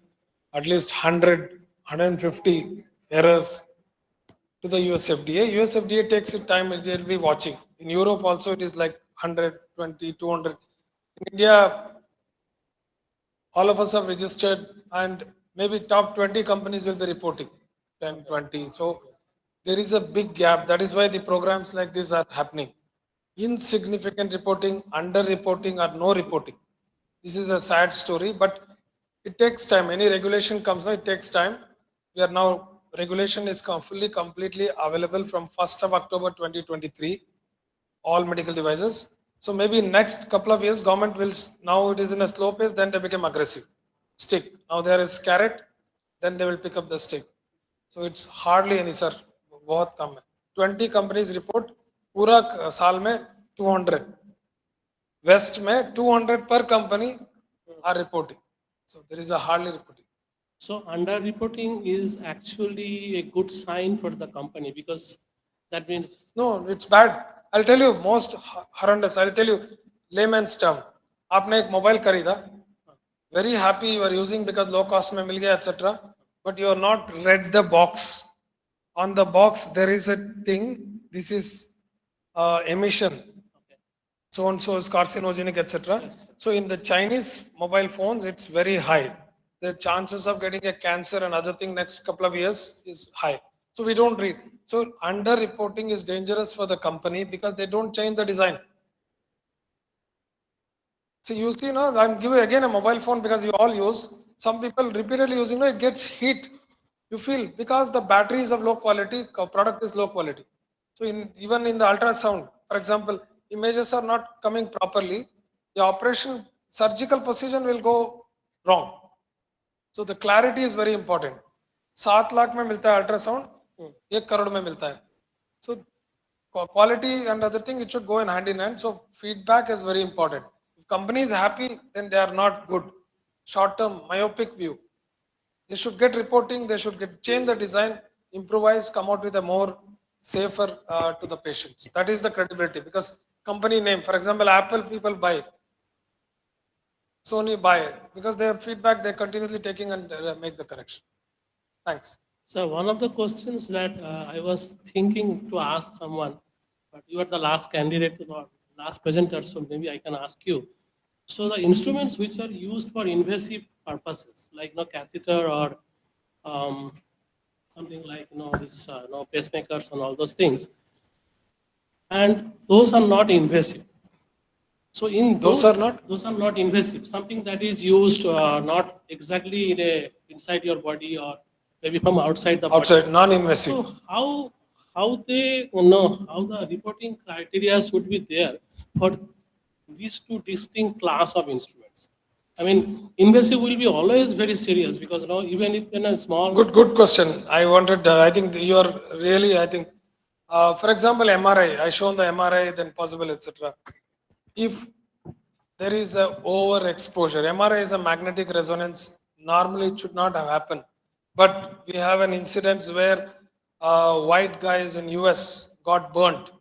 at least 100, 150 errors to the US FDA. US FDA takes its time and they'll be watching. In Europe also it is like 120, 200. In India, all of us have registered and maybe top 20 companies will be reporting, 10, 20. So there is a big gap. That is why the programs like this are happening. insignificant reporting, under reporting, or no reporting. This is a sad story, but it takes time. Any regulation comes now, it takes time. We are now, regulation is fully, completely available from 1st of October 2023, all medical devices. So maybe next couple of years, government will, now it is in a slow pace, then they become aggressive. Stick. Now there is carrot, then they will pick up the stick. So it's hardly any, sir. बहुत कम है. 20 companies report, पूरा साल में 200. West में 200 per company are reporting. So there is a hardly reporting. So under-reporting is actually a good sign for the company because that means No, it's bad. I'll tell you most horrendous. I'll tell you layman's term. आपने एक mobile खरीदा, very happy you are using because low cost में मिल गया etc. But you are not read the box. On the box there is a thing. This is emission. So and so is carcinogenic etc. So in the Chinese mobile phones it's very high. The chances of getting a cancer and other thing next couple of years is high. So we don't read. So under reporting is dangerous for the company because they don't change the design. So you see now, I'm giving again a mobile phone because you all use. Some people repeatedly using it gets heat. You feel because the battery is of low quality, product is low quality. So even in the ultrasound, for example, images are not coming properly. The operation surgical precision will go wrong. So the clarity is very important. 7 lakh में मिलता है ultrasound, 1 crore में मिलता है. So quality and other thing, it should go in hand in hand. So feedback is very important. If company is happy, then they are not good. Short term, myopic view. They should get reporting, they should change the design, improvise, come out with a more safer to the patients. That is the credibility because company name, for example, Apple people buy, Sony buy because their feedback they're continuously taking and make the correction. Thanks. So one of the questions that I was thinking to ask someone, but you are the last candidate or last presenter, so maybe I can ask you. So the instruments which are used for invasive purposes, like catheter or something like this pacemakers and all those things, and those are not invasive. So in Those are not invasive. Something that is used not exactly inside your body or maybe from outside the body. Outside, non-invasive. So how they how the reporting criteria should be there for these two distinct class of instruments. I mean, invasive will be always very serious because even if in a small. Good question. I wanted. I think you are really. I think, for example, MRI. I shown the MRI, then possible, etc. If there is a overexposure, MRI is a magnetic resonance. Normally, it should not have happened, but we have an incident where white guys in US got burnt.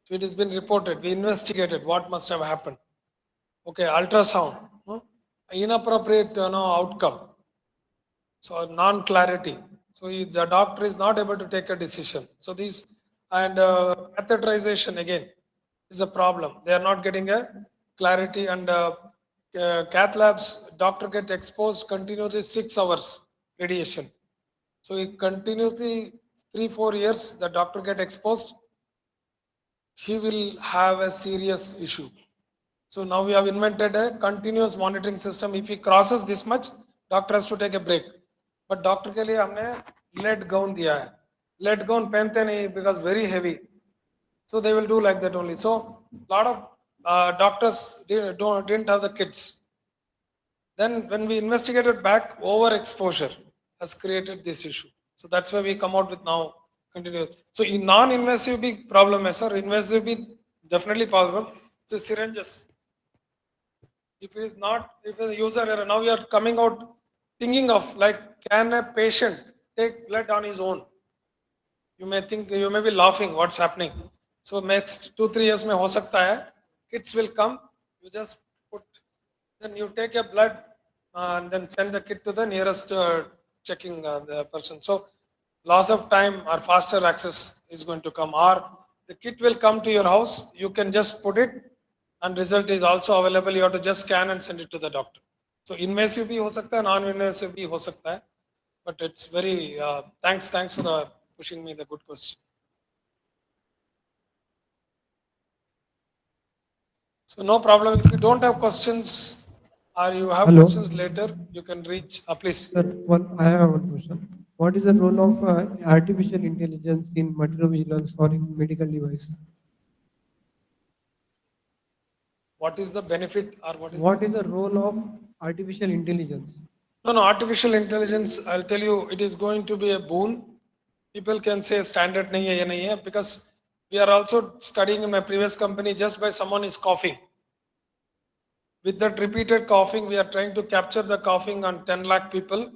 So it has been reported. We investigated what must have happened. Okay, ultrasound, inappropriate outcome. So non-clarity. So the doctor is not able to take a decision. So these and catheterization again is a problem. They are not getting a clarity and cath labs doctor get exposed continuously 6 hours radiation. So he continuously 3-4 years the doctor get exposed. He will have a serious issue. So now we have invented a continuous monitoring system. If he crosses this much, doctor has to take a break. But doctor के लिए हमने lead gown दिया है. Lead gown पहनते नहीं because very heavy. So they will do like that only. So lot of doctors didn't have the kids. Then when we investigated back, overexposure has created this issue. So that's why we come out with now continuous. So in non-invasive big problem है sir. Invasive be definitely possible. So syringes. If it is not, if a user error, now we are coming out thinking of like, can a patient take blood on his own? You may think, you may be laughing, what's happening? So next 2-3 years में हो सकता है, kits will come, you just put, then you take a blood and then send the kit to the nearest checking the person. So loss of time or faster access is going to come, or the kit will come to your house, you can just put it and result is also available. You have to just scan and send it to the doctor. So invasive भी हो सकता है, non-invasive भी हो सकता है. But it's very thanks for the pushing me the good question. So no problem. If you don't have questions or you have Hello. questions later, you can reach. Please. Sir, I have one question. What is the role of artificial intelligence in material vigilance or in medical device? What is the benefit or what is What is the role of artificial intelligence? No, artificial intelligence, I'll tell you, it is going to be a boon. People can say standard nahi hai, ye nahi hai, because we are also studying in my previous company just by someone is coughing. With that repeated coughing, we are trying to capture the coughing on 10 lakh people,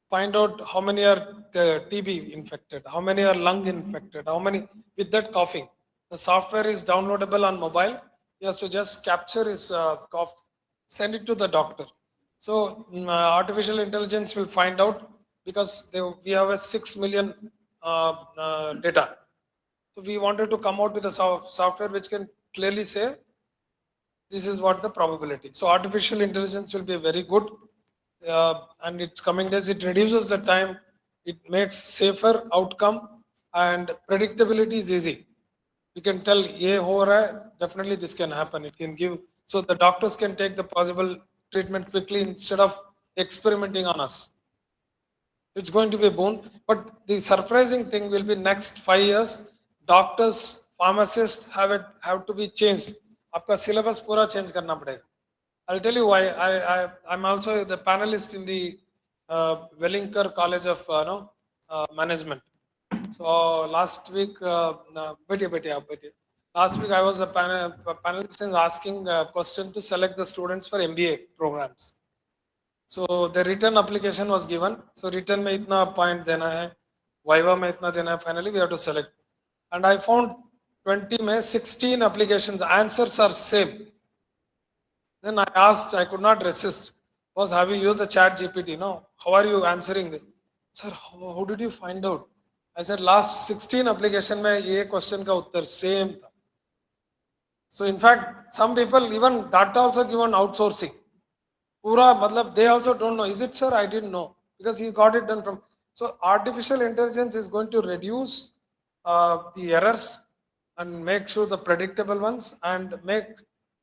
find out how many are TB infected, how many are lung infected, how many with that coughing. The software is downloadable on mobile. He has to just capture his cough, send it to the doctor. So artificial intelligence will find out because we have a 6 million data. So we wanted to come out with a software which can clearly say this is what the probability. So artificial intelligence will be very good, and it's coming days. It reduces the time. It makes safer outcome, and predictability is easy. We can tell ye ho raha hai, definitely this can happen. It can give, so the doctors can take the possible treatment quickly instead of experimenting on us. It's going to be a boon. But the surprising thing will be next 5 years, doctors, pharmacists have to be changed. आपका syllabus पूरा change करना पड़ेगा. I'll tell you why. I'm also the panelist in the Wellinger College of Management. So last week, last week I was a panelist and asking a question to select the students for MBA programs. So the written application was given. So written में इतना point देना है, Viva में इतना देना है. Finally we have to select. And I found 20 में 16 applications. Answers are same. Then I asked, I could not resist. Was have you used the chat GPT? No. How are you answering this? Sir, how did you find out? I said last 16 application में ये question का उत्तर same था. So in fact, some people even that also given outsourcing. Pura, matlab, they also don't know. Is it, sir? I didn't know because he got it done from. So artificial intelligence is going to reduce the errors and make sure the predictable ones and make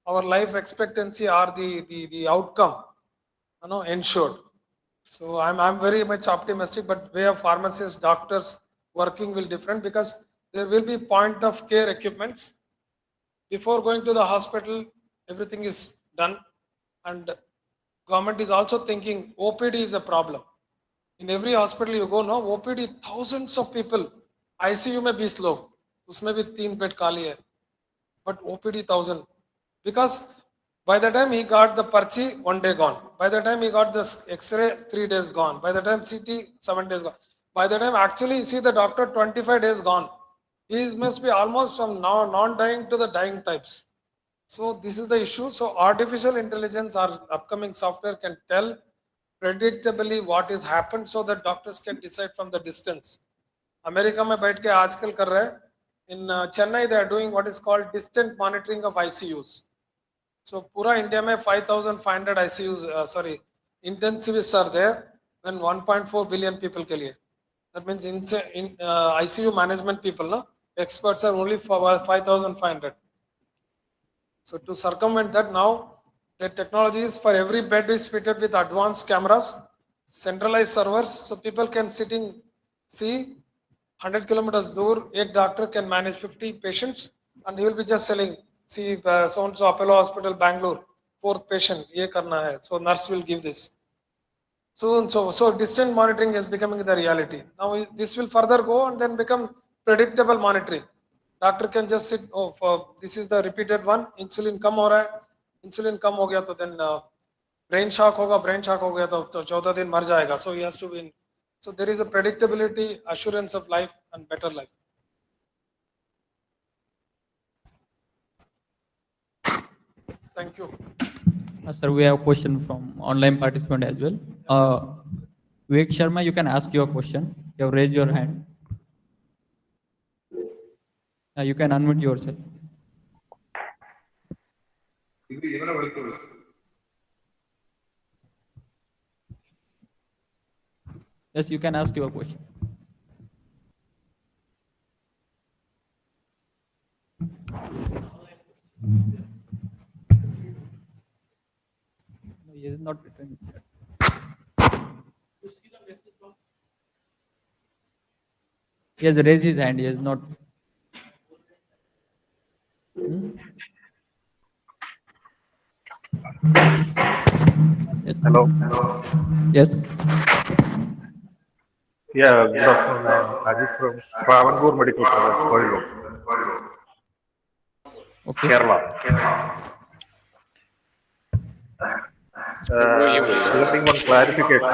our life expectancy or the outcome, ensured. So I'm very much optimistic, but way of pharmacists, doctors working will different because there will be point of care equipments. Before going to the hospital, everything is done, and government is also thinking OPD is a problem. In every hospital you go, no OPD, thousands of people. ICU में 20 लोग, उसमें भी 3 bed खाली है, but OPD 1000 because by the time he got the parchi, 1 day gone. By the time he got the X-ray, 3 days gone. By the time CT, 7 days gone. By the time actually you see the doctor, 25 days gone. He must be almost from now non-dying to the dying types. So this is the issue. So artificial intelligence or upcoming software can tell predictably what is happened so that doctors can decide from the distance. America में बैठ के आजकल कर रहे हैं. In Chennai they are doing what is called distant monitoring of ICUs. So पूरा India में 5,500 ICUs, intensivists are there when 1.4 billion people के लिए. That means in ICU management people, no, experts are only for 5,500. So to circumvent that, now the technology is for every bed is fitted with advanced cameras, centralized servers, so people can see 100 kilometers dur, a doctor can manage 50 patients, and he will be just selling. See, so and so Apollo Hospital, Bangalore, 4th patient, ye karna hai. So nurse will give this. So distant monitoring is becoming the reality. Now this will further go and then become predictable monitoring. Doctor can just sit, this is the repeated one, insulin कम हो रहा है, insulin कम हो गया तो then brain shock होगा, brain shock हो गया तो 14 दिन मर जाएगा. So he has to be in. So there is a predictability, assurance of life and better life. Thank you. Sir, we have a question from online participant as well. Vivek Sharma, you can ask your question. You have raised your hand. You can unmute yourself. Yes, you can ask your question. He has raised his hand. He has not. Hmm? Yes. Hello. Yes. Yeah, good afternoon. I am Ajit from Travancore Medical College, Koilur, Okay. Kerala. Move him. Regarding one clarification,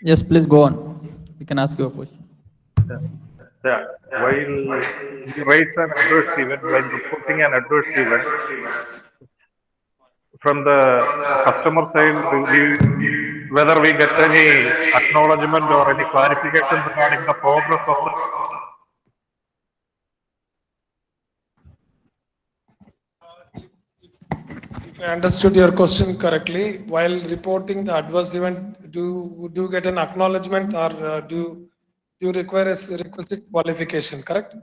Yes, please go on. You can ask your question. uh, while we raise an adverse event, while reporting an adverse event, from the customer side, whether we get any acknowledgement or any clarification regarding the progress of the. If I understood your question correctly, while reporting the adverse event, do you get an acknowledgement or do you require a requisite qualification, correct?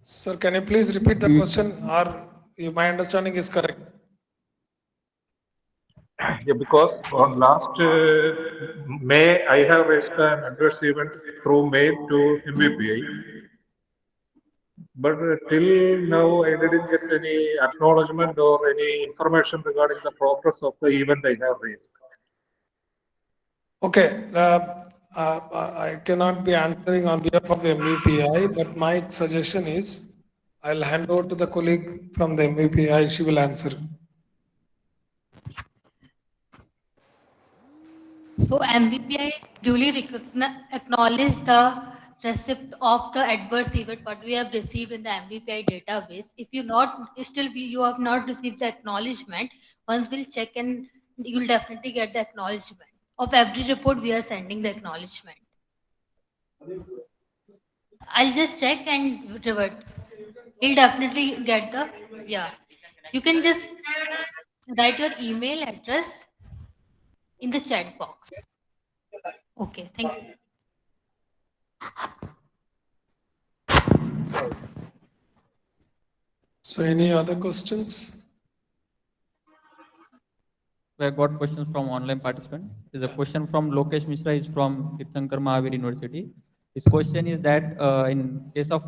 Sir, can you please repeat the question, or my understanding is correct? Yeah, because on last May, I have raised an adverse event through mail to MVPI. But till now, I didn't get any acknowledgement or any information regarding the progress of the event I have raised. Okay, I cannot be answering on behalf of the MVPI, but my suggestion is I'll hand over to the colleague from the MVPI. She will answer. So MVPI duly acknowledge the receipt of the adverse event what we have received in the MVPI database. If you have not received the acknowledgement, once we'll check and you'll definitely get the acknowledgement. Of every report, we are sending the acknowledgement. I'll just check and revert. He'll definitely get the, yeah. You can just write your email address in the chat box. Okay, thank you. So any other questions? We have got questions from online participant. There's a question from Lokesh Mishra. He's from Tirthankar Mahavir University. His question is that in case of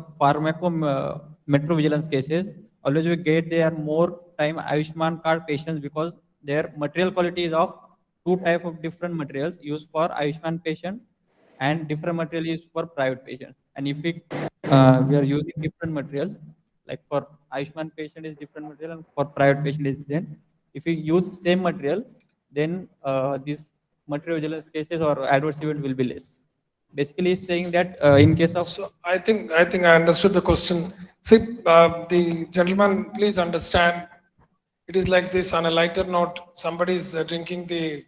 metrovigilance cases, always we get there more time Ayushman card patients because their material quality is of two type of different materials used for Ayushman patient and different material used for private patients. And if we are using different materials, like for Ayushman patient is different material and for private patient is then. If you use same material, then these material vigilance cases or adverse event will be less. Basically, saying that in case of So I think I understood the question. See, the gentleman, please understand. It is like this. On a lighter note, somebody is drinking the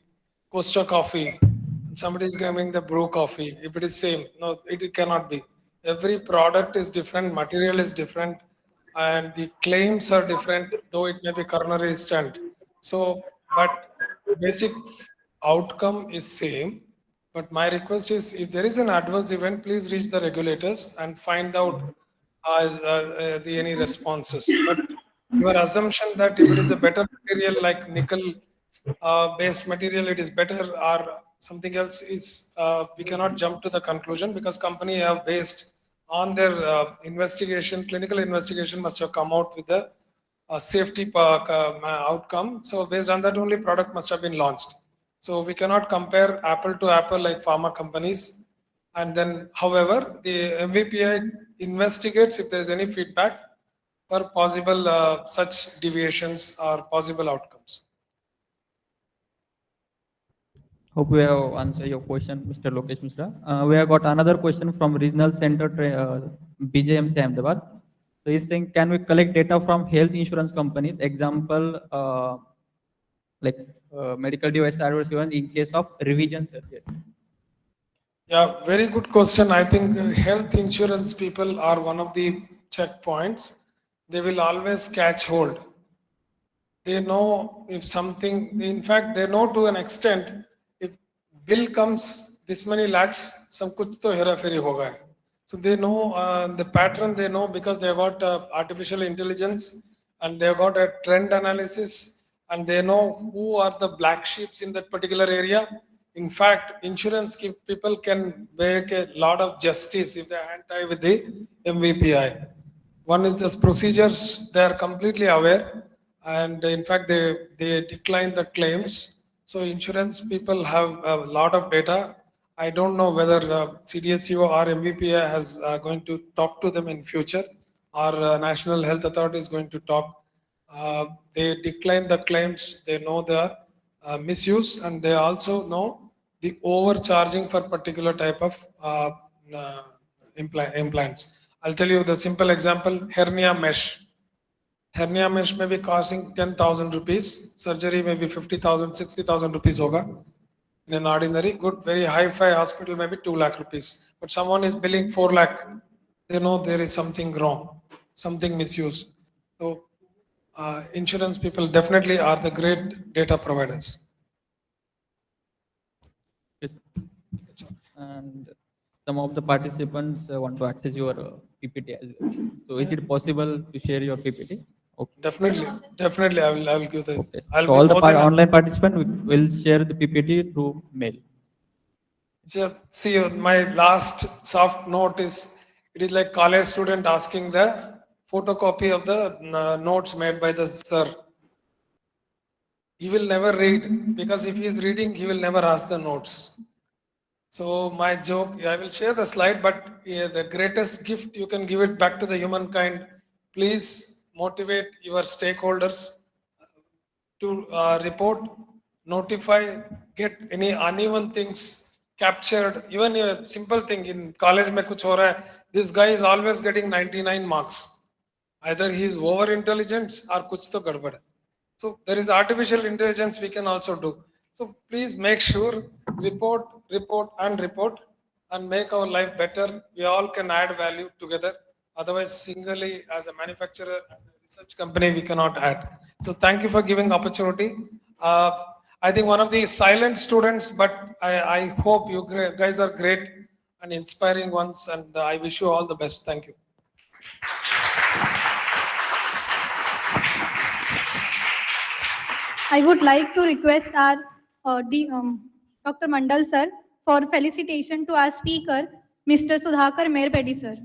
Costa coffee, and somebody is giving the brew coffee. If it is same, no, it cannot be. Every product is different, material is different, and the claims are different, though it may be coronary stent. So, but basic outcome is same. But my request is, if there is an adverse event, please reach the regulators and find out any responses. But your assumption that if it is a better material like nickel based material, it is better or something else is we cannot jump to the conclusion because company have based on their investigation, clinical investigation must have come out with the safety outcome. So based on that only product must have been launched. So we cannot compare apple to apple like pharma companies. And then, however, the MVPI investigates if there is any feedback for possible such deviations or possible outcomes. Hope we have answered your question, Mr. Lokesh Mishra. We have got another question from Regional Center BJMC Ahmedabad. So he's saying, can we collect data from health insurance companies? Example, like medical device adverse event in case of revision surgery. Yeah, very good question. I think health insurance people are one of the checkpoints. They will always catch hold. They know if something, in fact, they know to an extent, if bill comes this many lakhs, some kuch to hera feri hoga hai. So they know the pattern, they know because they have got artificial intelligence and they've got a trend analysis, and they know who are the black sheeps in that particular area. In fact, insurance people can make a lot of justice if they hand with the MVPI. One is the procedures, they are completely aware, and in fact, they decline the claims. So insurance people have a lot of data. I don't know whether CDSCO or MVPI has going to talk to them in future, or National Health Authority is going to talk. They decline the claims, they know the misuse, and they also know the overcharging for particular type of implants. I'll tell you the simple example, hernia mesh. Hernia mesh may be costing 10,000 rupees, surgery may be 50,000, 60,000 rupees hoga. In an ordinary good, very high-fi hospital, maybe 2 lakh rupees. But someone is billing 4 lakh, they know there is something wrong, something misused. So insurance people definitely are the great data providers. Yes. And some of the participants want to access your PPT as well. So is it possible to share your PPT? Okay. Definitely, I will give the. Okay. I'll So be all the more than online participants will share the PPT through mail. See, my last soft note is, it is like college student asking the photocopy of the notes made by the sir. He will never read, because if he is reading, he will never ask the notes. So my joke, I will share the slide, but the greatest gift you can give it back to the humankind, please motivate your stakeholders to report, notify, get any uneven things captured. Even a simple thing in college mein kuch ho raha hai, this guy is always getting 99 marks. Either he is over intelligent or kuch to gadbad hai. So there is artificial intelligence we can also do. So please make sure, report, and make our life better. We all can add value together. Otherwise, singly as a manufacturer, as a research company, we cannot add. So thank you for giving opportunity. I think one of the silent students, but I hope you guys are great and inspiring ones, and I wish you all the best. Thank you. I would like to request our Dr. Mandal sir for felicitation to our speaker, Mr. Sudhakar Merpedi sir.